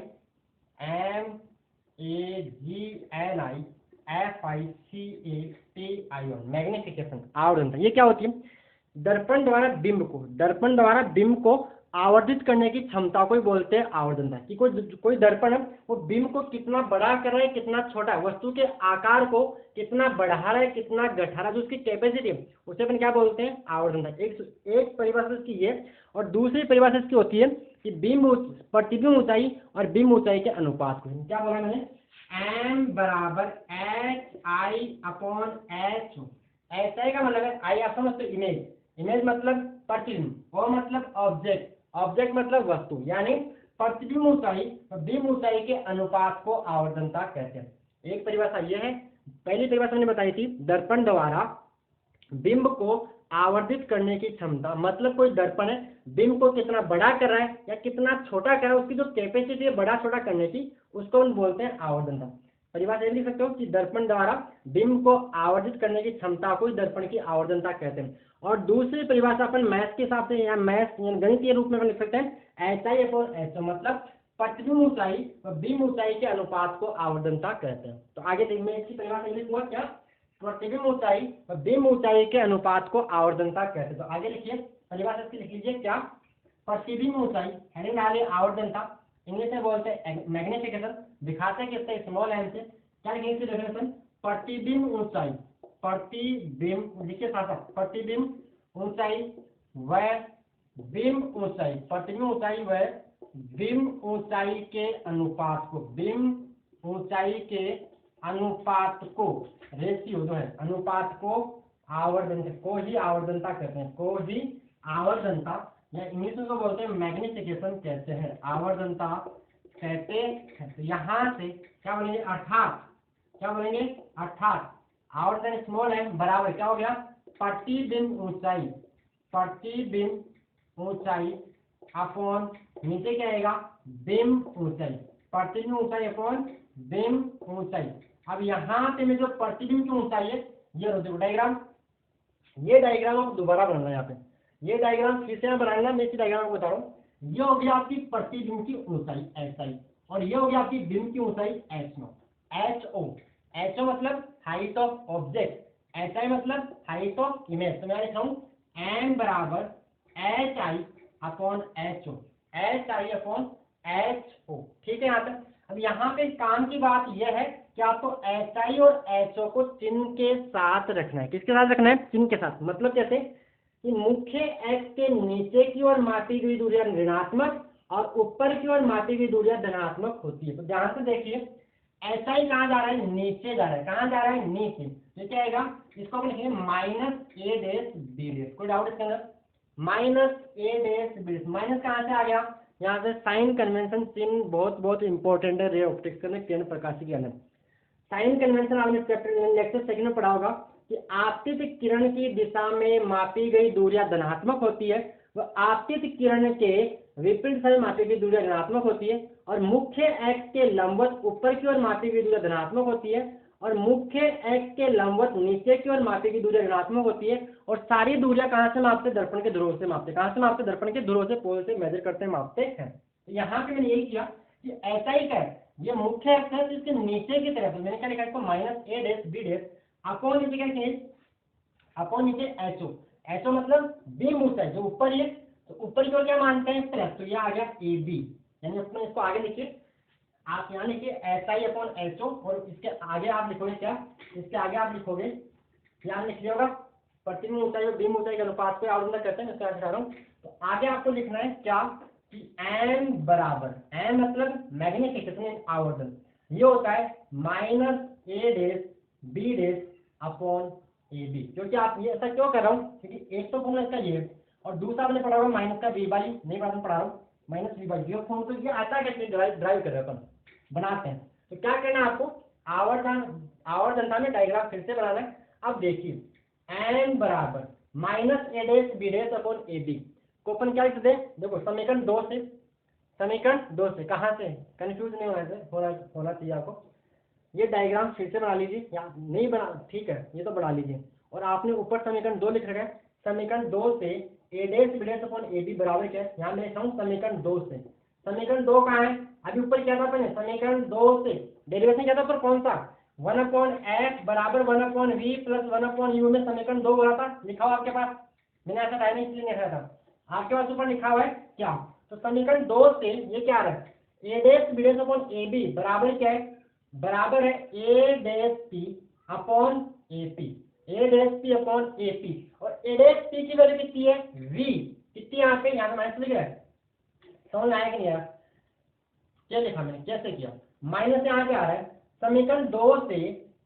MAGNIFICATION मैग्निफिकेशन आवर्धनता। ये क्या होती है, दर्पण द्वारा बिंब को आवर्धित करने की क्षमता को ही बोलते हैं आवर्धनता। कि कोई दर्पण है वो बिंब को कितना बड़ा कर रहा है, कितना छोटा, वस्तु के आकार को कितना बढ़ा रहा है, कितना घटा रहा है, जो उसकी कैपेसिटी है उसे अपन क्या बोलते हैं, आवर्धनता। एक परिभाषा इसकी ये, और दूसरी परिभाषा इसकी होती है कि प्रतिबिंब ऊंचाई और बिंब ऊंचाई के अनुपात को क्या बोला मैंने, m बराबर HI/H। ऐसा का मतलब है आई आपका मतलब इमेज मतलब प्रतिबिंब, और मतलब ऑब्जेक्ट मतलब वस्तु, यानी प्रतिबिंब ऊंचाई और बिंब ऊंचाई के अनुपात को आवर्धनता कहते हैं। एक परिभाषा ये है। पहली परिभाषा मैंने बताई थी, दर्पण द्वारा बिंब को आवर्धित करने की क्षमता, मतलब कोई दर्पण है बिंब को कितना बड़ा कर रहा है या कितना छोटा कर रहा है, उसकी जो कैपेसिटी है बड़ा छोटा करने की, उसको हम बोलते हैं आवर्धनता। परिभाषा ये लिख सकते हो कि दर्पण द्वारा बिंब को आवर्धित करने की क्षमता को ही दर्पण की आवर्धनता कहते हैं। और दूसरी परिभाषा अपन मैथ के हिसाब से या मैथ गणितीय रूप में अपन लिख सकते हैं HI/H, मतलब प्रतिबिंब ऊंचाई और बिंब ऊंचाई के अनुपात को आवर्धनता कहते हैं। तो आगे देखिए इसकी परिभाषा लिखूंगा क्या, प्रतिबिंब ऊंचाई और बिंब ऊंचाई के अनुपात को आवर्धनता कहते हैं। तो आगे लिखिए परिभाषा इसकी लिख लीजिए क्या, प्रतिबिंब ऊंचाई हेडिंग डालिए आवर्धनता, इंग्लिश में बोलते हैं मैग्निफिकेशन, दिखाते हैं किससे, स्मॉल एम से। क्या लिखेंगे इसकी डेफिनेशन, प्रतिबिंब ऊंचाई, प्रतिबिंब लिखिए साथ साथ, प्रतिबिंब ऊंचाई व बिंब ऊंचाई, प्रतिबिंब ऊंचाई व बिंब ऊंचाई के अनुपात को, बिंब ऊंचाई के अनुपात को, रेशियो जो है अनुपात को आवर्धन को ही आवर्धनता कहते हैं, को ही आवर्धनता या इंग्लिश में बोलते हैं मैग्निफिकेशन कहते हैं, आवर्धनता कहते हैं। तो यहाँ से क्या बोलेंगे, अर्थात क्या बोलेंगे, अर्थात आवर्धन स्मॉल है बराबर क्या हो गया, प्रतिबिंब ऊंचाई, प्रतिबिंब ऊंचाई अपॉन नीचे क्या आएगा, बिंब ऊंचाई, प्रतिबिंब ऊंचाई अपॉन बिंब ऊंचाई। अब यहाँ से में जो प्रतिबिंब की ऊंचाई है, ये देखो डायग्राम, ये डायग्राम आप दोबारा बनाना है। यहाँ पे ये डायग्राम फिर से बनाएंगे, मैं इसी डायग्राम को बता रहा हूँ। ये हो गया आपकी प्रतिबिंब की ऊंचाई SI, और ये हो गया आपकी बिंब की ऊंचाई HO। HO मतलब हाइट ऑफ ऑब्जेक्ट, SI मतलब हाइट ऑफ इमेज। तो मैं लिख रहा हूँ m बराबर HI/HO, HI/HO। ठीक है यहाँ तक। अब यहाँ पे काम की बात यह है कि आपको SI और HO को चिन्ह के साथ रखना है। किसके साथ रखना है, चिन्ह के साथ। मतलब कैसे कि मुख्य एक्स के नीचे की ओर मापी गई दूरियां ऋणात्मक और ऊपर की ओर मापी गई दूरियां धनात्मक होती है। तो ध्यान से देखिए SI कहाँ जा रहा है, नीचे जा रहा है। कहाँ जा रहा है, नीचे। तो क्या आएगा, इसको हम लिखेंगे -A'/B'। कोई डाउट इसके अंदर, -A'/B'। माइनस कहाँ से आ गया, यहाँ से साइन कन्वेंशन चिन्ह बहुत इंपॉर्टेंट है रे ऑप्टिक्स के अंदर, किरण प्रकाश के अंदर। साइन कन्वेंशन आपने लेक्चर सेकंड में पढ़ा होगा कि आपतित किरण की दिशा में मापी गई दूरियां धनात्मक होती है, वह आपतित किरण के विपरीत दिशा में मापी गई दूरियां ऋणात्मक होती है, और मुख्य एक्स के लंबवत ऊपर की ओर मापी गई दूरियां धनात्मक होती है, और मुख्य एक्स के लंबवत नीचे की ओर मापी गई दूरियां ऋणात्मक होती है। और सारी दूरियां कहाँ से मापते, दर्पण के ध्रुव से मापते। कहाँ से मापते, दर्पण के ध्रुव से, पोल से मेजर करते मापते हैं। तो यहाँ पे मैंने यही किया कि ऐसा ही क्या है, ये मुख्य एक्स है, इसके नीचे की तरफ मैंने क्या लिखा, इसको -A'/B' अपॉन नीचे क्या लिखेंगे, अपॉन नीचे HO मतलब बिंब ऊंचाई जो ऊपर है, तो ऊपर की ओर क्या मानते हैं प्लस, तो ये आ गया AB। यानी अपने इसको आगे लिखिए, आप यहाँ लिखिए SI/HO, और इसके आगे आप लिखोगे क्या, इसके आगे आप लिखोगे, यहाँ लिख लिया होगा प्रतिबिंब ऊंचाई और बिंब ऊंचाई के अनुपात को आवर्धनता कहते हैं। इसका दिखा रहा हूँ। तो आगे आपको लिखना है क्या कि m बराबर, m मतलब मैग्निफिकेशन आवर्धन, ये होता है -A'/B' अपॉन AB। क्योंकि आप ये ऐसा क्यों कर रहा हूँ, क्योंकि एक तो फॉर्मूला इसका ये है, और दूसरा आपने पढ़ा होगा माइनस का V/, नहीं बात में पढ़ा रहा हूँ, -V/, तो ये आता है कैसे, ड्राइव कर रहे हैं अपन, बनाते हैं। तो क्या करना है आपको, आवर्धनता में डायग्राम फिर से बनाना है। अब देखिए m बराबर -A'/B' अपॉन AB को अपन क्या लिखते हैं, देखो समीकरण 2 से कहाँ से, कंफ्यूज नहीं होना चाहिए आपको। ये डायग्राम फिर से बना लीजिए, या नहीं बना, ठीक है ये तो बना लीजिए। और आपने ऊपर समीकरण 2 लिख रखा है, समीकरण 2 से A'/B' अपॉन AB बराबर क्या है, यहाँ मैं लिख रहा हूँ समीकरण 2 से। समीकरण 2 कहाँ है, अभी ऊपर क्या था अपने, समीकरण 2 से डेरिवेशन क्या था पर कौन सा, 1/x बराबर 1/v प्लस 1/u में समीकरण 2 बोला था, लिखा हो आपके पास। मैंने ऐसा टाइम इसलिए नहीं रखा था। आपके पास ऊपर लिखा हुआ है क्या, तो समीकरण 2 से ये क्या आ रहा है, A dash B dash upon A B बराबर क्या है, बराबर है A dash P upon A P, A dash P upon A P. और ए डैश पी की वैल्यू कितनी है, वी कितनी, यहाँ पे माइनस लिख रहा है, समझ में आया कि नहीं आया, क्या लिखा मैंने, कैसे किया, माइनस यहाँ पे आ रहा है। समीकरण 2 से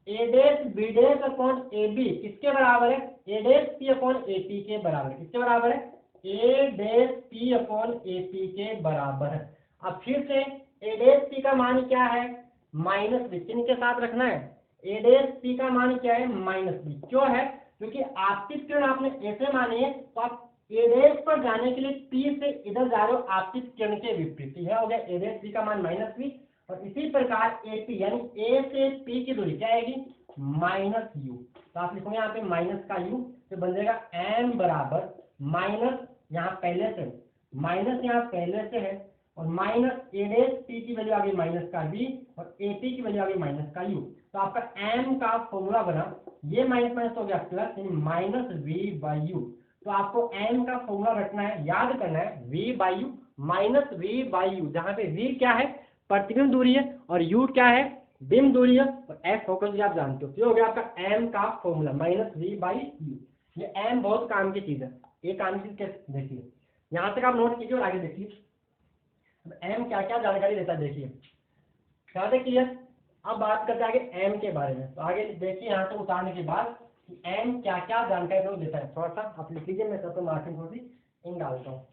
A dash B dash upon A B किसके बराबर है, A dash P upon A P के बराबर, किसके बराबर है, A dash P upon A P के बराबर है। अब फिर से ए डैश पी का मान क्या है, माइनस बी, चिन्ह के साथ रखना है, ए डैश पी का मान क्या है, माइनस बी, क्यों है, क्योंकि आपतित किरण आपने ऐसे मानी है, तो आप ए डैश पर जाने के लिए पी से इधर जा रहे हो, आपतित किरण के विपरीत, यह हो गया ए डैश पी का मान माइनस बी। और इसी प्रकार ए पी यानी ए से पी की दूरी क्या आएगी, माइनस यू, तो आप लिखोगे यहाँ पे माइनस का यू, तो बन जाएगा एम बराबर माइनस, यहाँ पहले से माइनस, यहाँ पहले से है, और माइनस ए डैश पी की वैल्यू आ गई माइनस का बी, और ए पी की वैल्यू आ गई माइनस का यू। तो आपका एम का फॉर्मूला बना, ये माइनस माइनस हो गया प्लस, यानी माइनस वी बाई यू। तो आपको एम का फॉर्मूला रखना है, याद करना है, V by U minus V by U, जहाँ पे वी क्या है, प्रतिबिंब दूरी है, और यू क्या है, बिंब दूरी है, और एफ फोकस भी आप जानते हो। तो हो गया आपका एम का formula minus V by U. ये एम बहुत काम की चीज है, ये काम की चीज कैसे, देखिए यहाँ तक आप नोट कीजिए और आगे देखिए एम क्या क्या जानकारी देता है, देखिए यहाँ तक क्लियर। अब बात करते हैं आगे एम के बारे में, तो आगे देखिए यहाँ से उतारने के बाद कि एम क्या क्या जानकारी देता है, थोड़ा सा आप लिख लीजिए, मैं सबको मार्किंग थोड़ी सी इन डालता हूँ।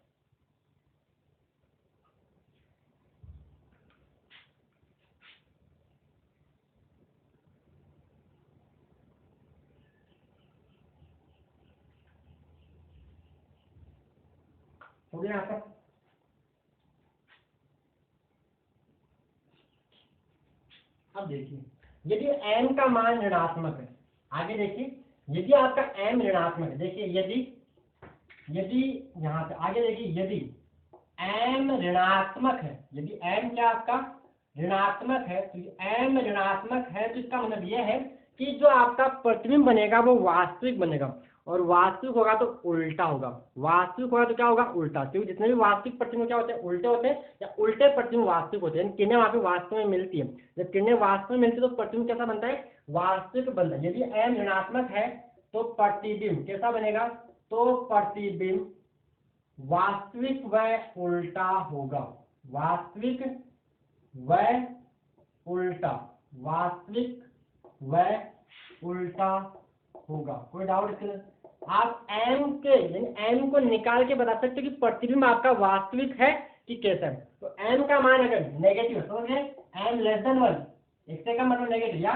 हो गया यहाँ पर, अब देखिए यदि m का मान ऋणात्मक है, आगे देखिए यदि आपका m ऋणात्मक है, देखिए यदि यदि यहाँ पे आगे देखिए यदि m ऋणात्मक है, यदि m क्या आपका ऋणात्मक है, तो m ऋणात्मक है तो इसका मतलब यह है कि जो आपका प्रतिबिंब बनेगा वो वास्तविक बनेगा, और वास्तविक होगा तो उल्टा होगा, वास्तविक होगा तो क्या होगा, उल्टा, क्योंकि जितने भी वास्तविक प्रतिबिंब क्या होते हैं, उल्टे होते हैं, या उल्टे प्रतिबिंब वास्तविक होते हैं, किरणें वहां पे वास्तव में मिलती है, जब किरणें वास्तव में मिलती है तो प्रतिबिंब कैसा बनता है, वास्तविक बनता है। यदि m ऋणात्मक है तो प्रतिबिंब कैसा बनेगा, तो प्रतिबिंब वास्तविक व उल्टा होगा, वास्तविक व उल्टा, वास्तविक व उल्टा होगा। कोई डाउट इसमें, आप m के यानी m को निकाल के बता सकते हो कि प्रतिबिंब आपका वास्तविक है कि कैसा है। तो m का मान अगर नेगेटिव है, समझ गए, m लेस देन 1, इससे का मतलब नेगेटिव, या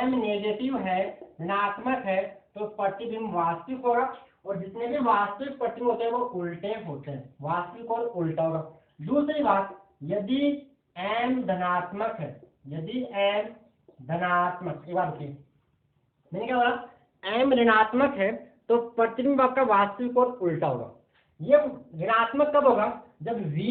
m नेगेटिव है, ऋणात्मक है, तो प्रतिबिंब वास्तविक होगा, और जितने भी वास्तविक प्रतिबिंब होते हैं वो उल्टे होते हैं, वास्तविक और उल्टा होगा। दूसरी बात, यदि m धनात्मक है, यदि m धनात्मक, एक बार देखिए मैंने क्या बोला, m ऋणात्मक है तो प्रतिबिंब आपका वास्तविक और उल्टा होगा। ये ऋणात्मक कब होगा, जब v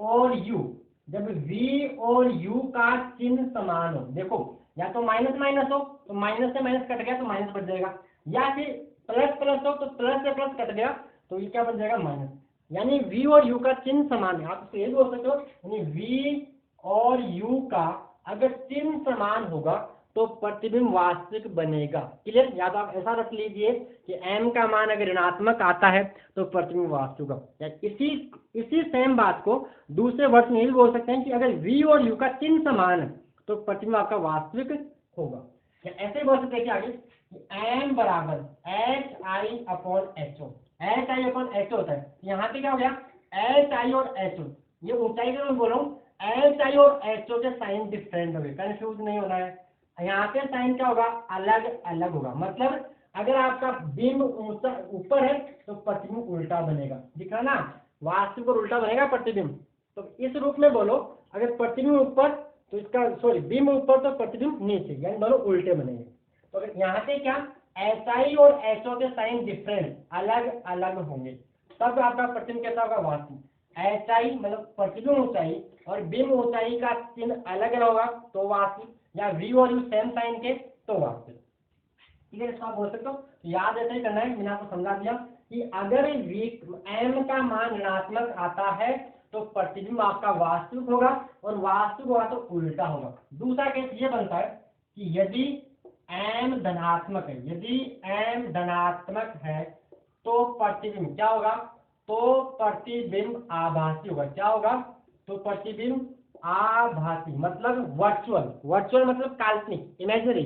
और u, जब v और u का चिन्ह समान हो, देखो या तो माइनस माइनस हो तो माइनस से माइनस कट गया तो माइनस बच जाएगा, या फिर प्लस प्लस हो तो प्लस से प्लस कट गया तो ये क्या बन जाएगा, माइनस, यानी v और u का चिन्ह समान है। आप इसको ये भी बोल सकते हो, यानी v और u का अगर चिन्ह समान होगा तो प्रतिबिंब वास्तविक बनेगा। क्लियर, या तो आप ऐसा रख लीजिए कि m का मान अगर ऋणात्मक आता है तो प्रतिबिंब वास्तविक होगा, या इसी सेम बात को दूसरे वर्ड में भी बोल सकते हैं कि अगर v और u का चिन्ह समान है तो प्रतिबिंब आपका वास्तविक होगा। या ऐसे बोल सकते हैं कि आगे m बराबर H I upon H O, H I upon H होता है, यहाँ पे क्या हो गया, एच आई और एच ओ, ये ऊंचाई का मैं बोल रहा हूँ, एच आई और एच ओ के साइन डिफरेंट हो गए, कंफ्यूज नहीं होना है, यहाँ पे साइन क्या होगा, अलग अलग होगा। मतलब अगर आपका बिंब ऊपर है तो प्रतिबिंब उल्टा बनेगा, दिख रहा ना, वास्तविक और उल्टा बनेगा प्रतिबिंब। तो इस रूप में बोलो, अगर प्रतिबिंब ऊपर तो इसका सॉरी बिंब ऊपर तो प्रतिबिंब नीचे, यानी दोनों उल्टे बनेंगे। तो अगर यहाँ पे क्या, एच आई और एच ओ के साइन डिफरेंट अलग अलग होंगे, तब आपका प्रतिबिंब कैसा होगा, वास्तविक। एच आई मतलब प्रतिबिंब ऊंचाई और बिंब ऊंचाई का चिन्ह अलग अलग होगा तो वास्तविक, या v और u सेम साइन के तो वास्तविक। ठीक है, इसको आप बोल सकते हो। तो याद ऐसे ही करना है, मैंने आपको समझा दिया कि अगर m का मान ऋणात्मक आता है तो प्रतिबिंब आपका वास्तविक होगा, और वास्तविक होगा तो उल्टा होगा। दूसरा केस ये बनता है कि यदि m धनात्मक है, यदि m धनात्मक है तो प्रतिबिंब क्या होगा, तो प्रतिबिंब आभासी होगा। क्या होगा, तो प्रतिबिंब आभासी मतलब वर्चुअल, वर्चुअल मतलब काल्पनिक, इमेजिनरी।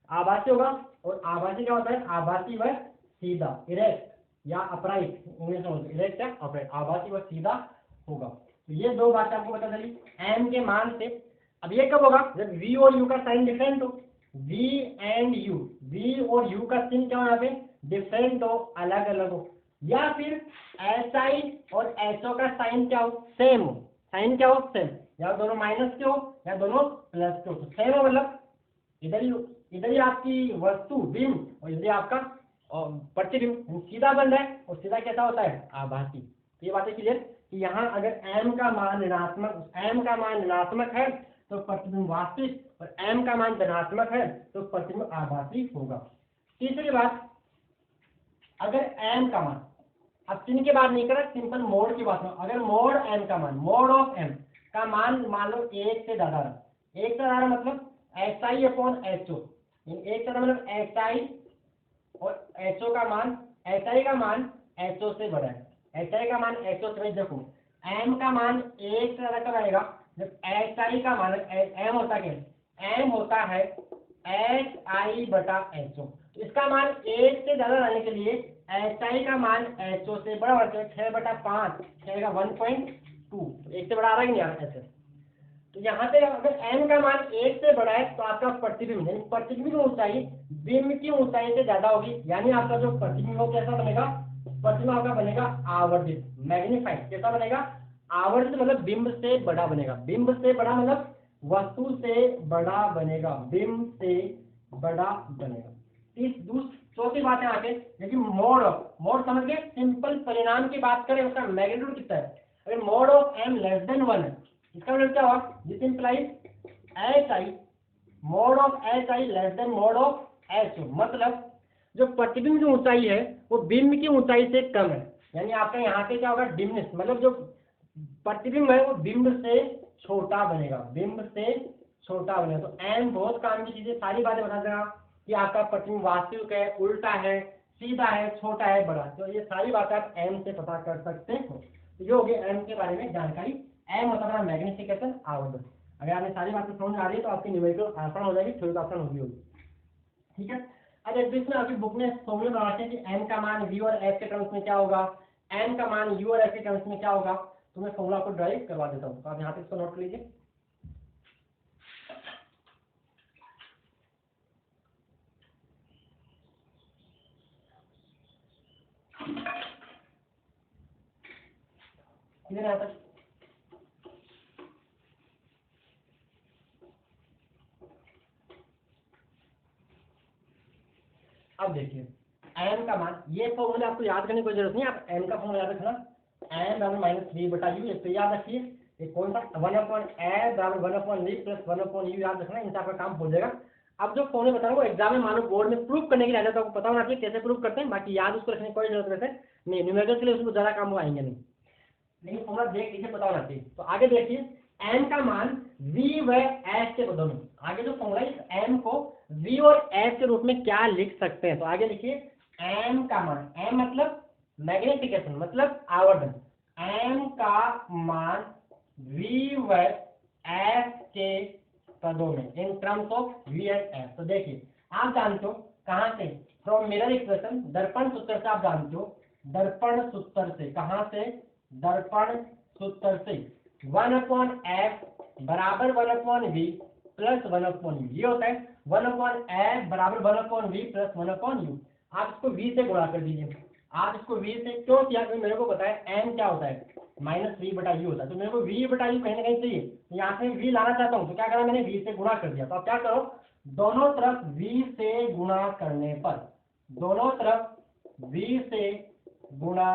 आभासी होगा, और आभासी क्या होता है, आभासी व सीधा, इरेक्ट या अपराइट, इंग्लिश में इरेक्ट या अपराइट, आभासी व सीधा होगा। तो ये दो बातें आपको पता चली m के मान से। अब ये कब होगा, जब v और u का साइन डिफरेंट हो, v एंड u, v और u का साइन क्या हो, यहाँ पे डिफरेंट हो, अलग अलग हो, या फिर SI और SO का साइन क्या हो, सेम हो। साइन क्या हो, सेम, या दोनों माइनस के हो या दोनों प्लस के हो। तो सेम हो मतलब इधर ही आपकी वस्तु बिंब और इधर आपका प्रतिबिंब सीधा बन रहा है, और सीधा कैसा होता है, आभासी। तो ये बातें क्लियर कि यहाँ अगर m का मान ऋणात्मक है तो प्रतिबिंब वास्तविक, और m का मान धनात्मक है तो प्रतिबिंब आभासी होगा। तीसरी बात, अगर m का मान, अब चिन्ह की बात नहीं कर रहा, सिंपल मोड की बात में, अगर मोड m का मान, मोड ऑफ m का मान मान लो 1 से ज्यादा रहा, 1 से ज्यादा मतलब SI अपॉन HO, 1 से ज्यादा मतलब SI और HO का मान, SI का मान HO से बड़ा है, SI का मान HO से, देखो m का मान 1 से ज्यादा कब आएगा, जब SI का मान, m होता क्या, m होता है SI बटा HO। इसका मान 1 से ज्यादा लाने के लिए SI का मान HO से बड़ा होता है, 6/5, 6 का 1.2, 1 से बड़ा आ रहा है कि नहीं आ रहा ऐसे। तो यहाँ पे अगर m का मान 1 से बड़ा है तो आपका प्रतिबिंब, यानी प्रतिबिंब की ऊंचाई बिंब की ऊंचाई से ज्यादा होगी, यानी आपका जो प्रतिबिंब हो कैसा बनेगा, प्रतिबिंब आपका बनेगा आवर्धित, मैग्नीफाइड। कैसा बनेगा, आवर्धित मतलब बिंब से बड़ा बनेगा, बिंब से बड़ा मतलब वस्तु से बड़ा बनेगा, बिंब से बड़ा बनेगा। चौथी बात है आगे, लेकिन मोड समझ गए, सिंपल परिणाम की बात करें उसका मैग्नीट्यूड कितना है। अगर mode of m less than 1 है, इसका मतलब क्या हुआ, this implies SI, mode of SI less than mode of HO, मतलब जो प्रतिबिंब की ऊंचाई है वो बिंब की ऊंचाई से कम है, यानी आपका यहाँ पे क्या होगा, डिमनेस, मतलब जो प्रतिबिंब है वो बिंब से छोटा बनेगा, बिंब से छोटा बनेगा। तो m बहुत काम की चीजें, सारी बातें बता देगा कि आपका प्रतिबिंब वास्तविक है, उल्टा है, सीधा है, छोटा है, बड़ा। तो ये सारी बातें आप m से पता कर सकते हो। तो ये हो गई m के बारे में जानकारी। m होता है मैग्निफिकेशन, आवर्धन। अगर आपने सारी बातें समझ आ रही है तो आपकी न्यूमेरिकल आसान हो जाएगी, थोड़ी आसान होगी। ठीक है, अब एक बीच में आपकी बुक में फॉर्मूला बनाते हैं कि m का मान v और f के टर्म्स में क्या होगा, m का मान u और f के टर्म्स में क्या होगा। तो मैं फॉर्मूला को ड्राइव करवा देता हूँ, तो आप यहाँ पे इसको नोट कर लीजिए। क्लियर है तक? अब देखिए m का मान, ये फॉर्मूला आपको याद करने की कोई जरूरत नहीं, आप m का फॉर्मूला याद रखना, m बराबर -3/u, तो याद रखिए ये कौन सा, 1/a बराबर 1/v प्लस 1/u, याद रखना, इनसे आपका काम हो जाएगा। अब जो फॉर्मूला बता रहा हूँ वो एग्जाम में मानो बोर्ड में प्रूफ करने के लिए आ जाता है, आपको पता होना चाहिए कैसे प्रूफ करते हैं, बाकी याद उसको रखने की कोई जरूरत वैसे नहीं, न्यूमेरिकल के लिए उसको ज्यादा काम वो आएंगे नहीं, लेकिन फॉर्मूला देख लीजिए, पता होना चाहिए। तो आगे देखिए m का मान v व s के पदों में, आगे जो फॉर्मूला है m को v और s के रूप में क्या लिख सकते हैं। तो आगे लिखिए m का मान, m मतलब मैग्निफिकेशन मतलब आवर्धन, m का मान v व s के पदों में in terms of v and s। तो देखिए आप जानते हो कहाँ से, फ्रॉम मिरर इक्वेशन, दर्पण सूत्र से आप जानते हो, दर्पण सूत्र से, कहाँ से, दर्पण सूत्र से 1/f बराबर 1/v प्लस 1/u, ये होता है 1/f बराबर 1/v प्लस 1/u। आप इसको v से गुणा कर दीजिए, आप इसको v से क्यों किया, क्योंकि मेरे को पता है m क्या होता है, -v/u होता है, तो मेरे को v/u कहीं ना कहीं चाहिए, तो यहाँ से v लाना चाहता हूँ, तो क्या करा मैंने, v से गुणा कर दिया। तो आप क्या करो, दोनों तरफ v से गुणा करने पर, दोनों तरफ v से गुणा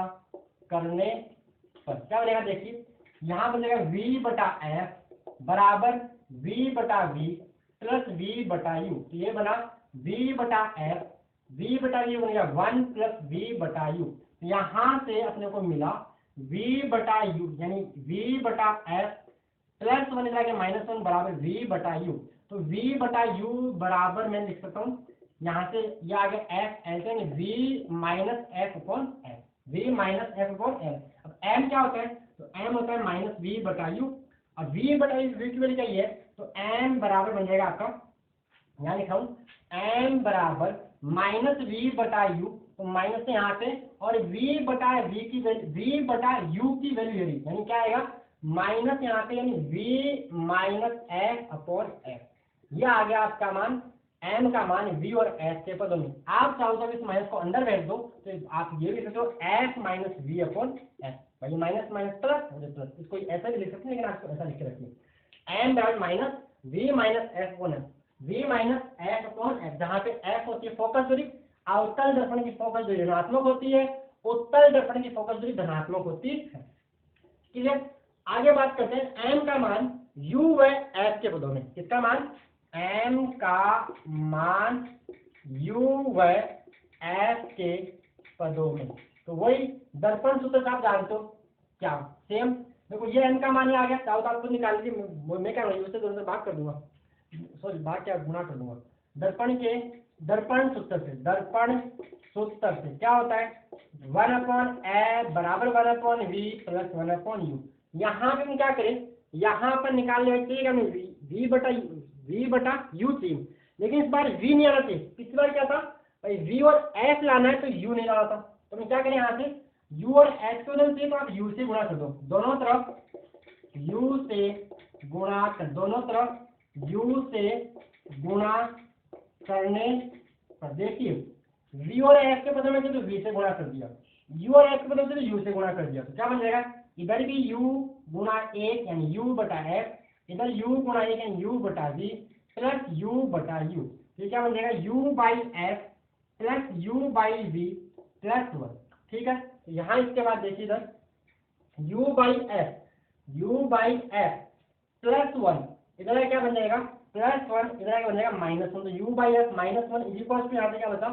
करने पर क्या बनेगा, देखिए यहाँ बनेगा v/f बराबर v/v प्लस v/u, तो ये बना v/f v बटा u बनेगा 1 प्लस v बटा u। यहाँ से अपने को मिला v बटा u यानी v बटा f प्लस 1 -1 बराबर v बटा u। तो v बटा u बराबर मैं लिख सकता हूँ यहाँ से ये आ गया f ऐसे v minus F upon F, v minus F upon F. अब m क्या होता है, तो m होता है माइनस v बटा u। अब v बटा u की वैल्यू क्या है, तो m बराबर बन जाएगा आपका, यहाँ लिखा हूँ m बराबर माइनस v बटा u, तो माइनस से यहाँ पे, और v बटा v की वैल्यू v बटा u की वैल्यू यानी क्या आएगा माइनस यहाँ पे यानी v minus F upon F. ये आ गया आपका मान m का मान v और s के पदों में। आप चाहो तो इस माइनस को अंदर बैठ दो तो आप ये भी लिख सकते हो f minus v upon F, भाई माइनस माइनस प्लस प्लस, इसको ऐसा भी लिख सकते हैं लेकिन आपको ऐसा लिख के रखिए m बराबर minus v minus F upon F, v minus F upon F, जहाँ पे f होती है फोकस दूरी, अवतल दर्पण की फोकस दूरी ऋणात्मक होती है, उत्तल दर्पण की फोकस दूरी धनात्मक होती है। क्लियर। आगे बात करते हैं m का मान u व f के पदों में। किसका मान, m का मान u व f के पदों में। तो वही दर्पण सूत्र आप जानते हो क्या, सेम देखो ये m का मान ही आ गया, चाहो तो आपको निकाल लीजिए, मैं क्या करूँगा उससे दोनों से भाग कर दूंगा, सॉरी भाग क्या गुणा कर दूंगा। दर्पण सूत्र से, दर्पण सूत्र से क्या होता है 1 अपॉन ए बराबर 1 upon V plus 1 upon U. यहाँ पे हम क्या करें, यहाँ पर निकालने में चाहिए हमें v बटा u चाहिए, लेकिन इस बार v नहीं आना चाहिए। पिछली बार क्या था भाई v और s लाना है तो u नहीं लाना था, तो हम क्या करें यहाँ से u और s को चाहिए तो आप u से गुणा कर दो, दोनों तरफ u से गुणा कर, दोनों तरफ u से गुणा करने पर देखिए v और s के पदों में तो v से गुणा कर दिया, u और s के पदों में तो u से गुणा कर दिया, तो क्या बन जाएगा इधर भी u गुणा 1 यानी u बटा f, इधर u गुणा 1 यानी u बटा v प्लस u बटा u। तो क्या बन जाएगा u by f plus u by v plus 1। ठीक है, तो यहाँ इसके बाद देखिए इधर u बाई f प्लस 1, इधर क्या बन जाएगा प्लस 1, इधर क्या बन जाएगा माइनस 1। तो u by f minus 1 is equal to यहाँ पे क्या बता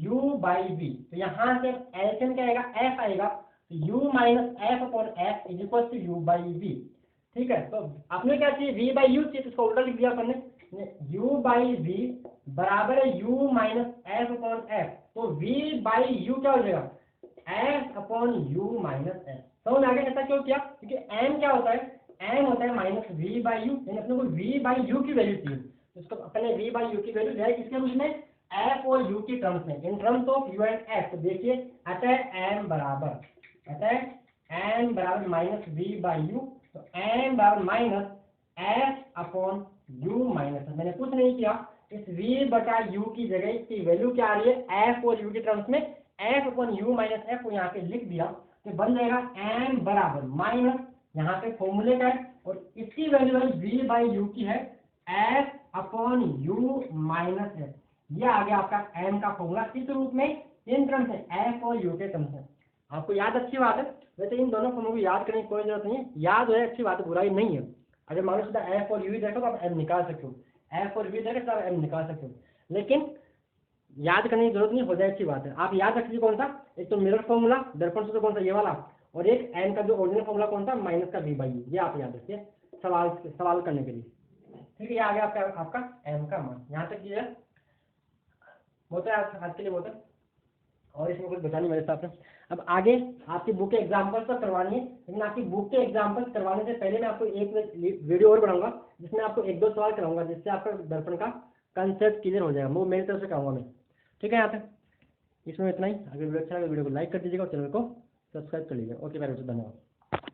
u बाई v। तो यहाँ से एलसीएम क्या आएगा f आएगा, तो u minus F upon F is equal to u by v। ठीक है, तो आपने क्या चाहिए v बाई u चाहिए, तो इसको उल्टा लिख दिया अपन ने, u बाई v बराबर है u minus F upon F. तो v बाई u क्या हो जाएगा f upon u minus F. समझ आ गया ऐसा क्यों किया, क्योंकि m क्या होता है, m होता है माइनस v बाई यू, यानी अपने को v बाई यू की वैल्यू चाहिए, तो इसको अपने v बाई यू की वैल्यू लिया किसके रूप में f और u की टर्म्स में, in terms of u and f। तो देखिए अतः m बराबर माइनस v बाई यू, तो m बराबर minus f upon u minus, मैंने कुछ नहीं किया, इस v बटा u की जगह इसकी वैल्यू क्या आ रही है f और u के टर्म्स में, f upon u minus f को यहाँ पे लिख दिया, तो बन जाएगा m बराबर माइनस यहाँ पे फॉर्मूले का है और इसकी वैल्यू है v बाई यू की है f upon u minus f। ये आ गया आपका m का फॉर्मूला इस रूप में, इन टर्म्स है f और u के टर्म्स है। आपको याद अच्छी बात है, वैसे इन दोनों फॉर्मूले को याद करने की कोई जरूरत नहीं है, याद है अच्छी बात है, बुराई नहीं है। अगर मान लो सीधा f और u देखो तो आप m निकाल सकते हो, f और v देखो तो आप m निकाल सकते हो, लेकिन याद करने की जरूरत नहीं, हो जाए अच्छी बात है। आप याद रखिए कौन सा, एक तो मिरर फॉर्मूला दर्पण सूत्र कौन सा ये वाला, और एक m का जो ओरिजिनल फॉर्मूला कौन सा माइनस का v बाई यू, ये आप याद रखिए सवाल करने के लिए। ठीक है, ये आ गया आपका m का मान, यहाँ तक ये होता है आज के लिए बहुत है, और इसमें कुछ बचा नहीं मेरे हिसाब से। अब आगे आपकी बुक के एग्जाम्पल्स तो करवानी है, लेकिन आपकी बुक के एग्जाम्पल्स करवाने से पहले मैं आपको एक वीडियो और बनाऊंगा जिसमें आपको 1-2 सवाल कराऊंगा, जिससे आपका दर्पण का कंसेप्ट क्लियर हो जाएगा, वो मेरी तरफ से कहूँगा मैं। ठीक है, यहाँ पे इसमें इतना ही। अगर वीडियो अच्छा लगे वीडियो को लाइक कर दीजिएगा और चैनल को सब्सक्राइब कर लीजिएगा। ओके, धन्यवाद।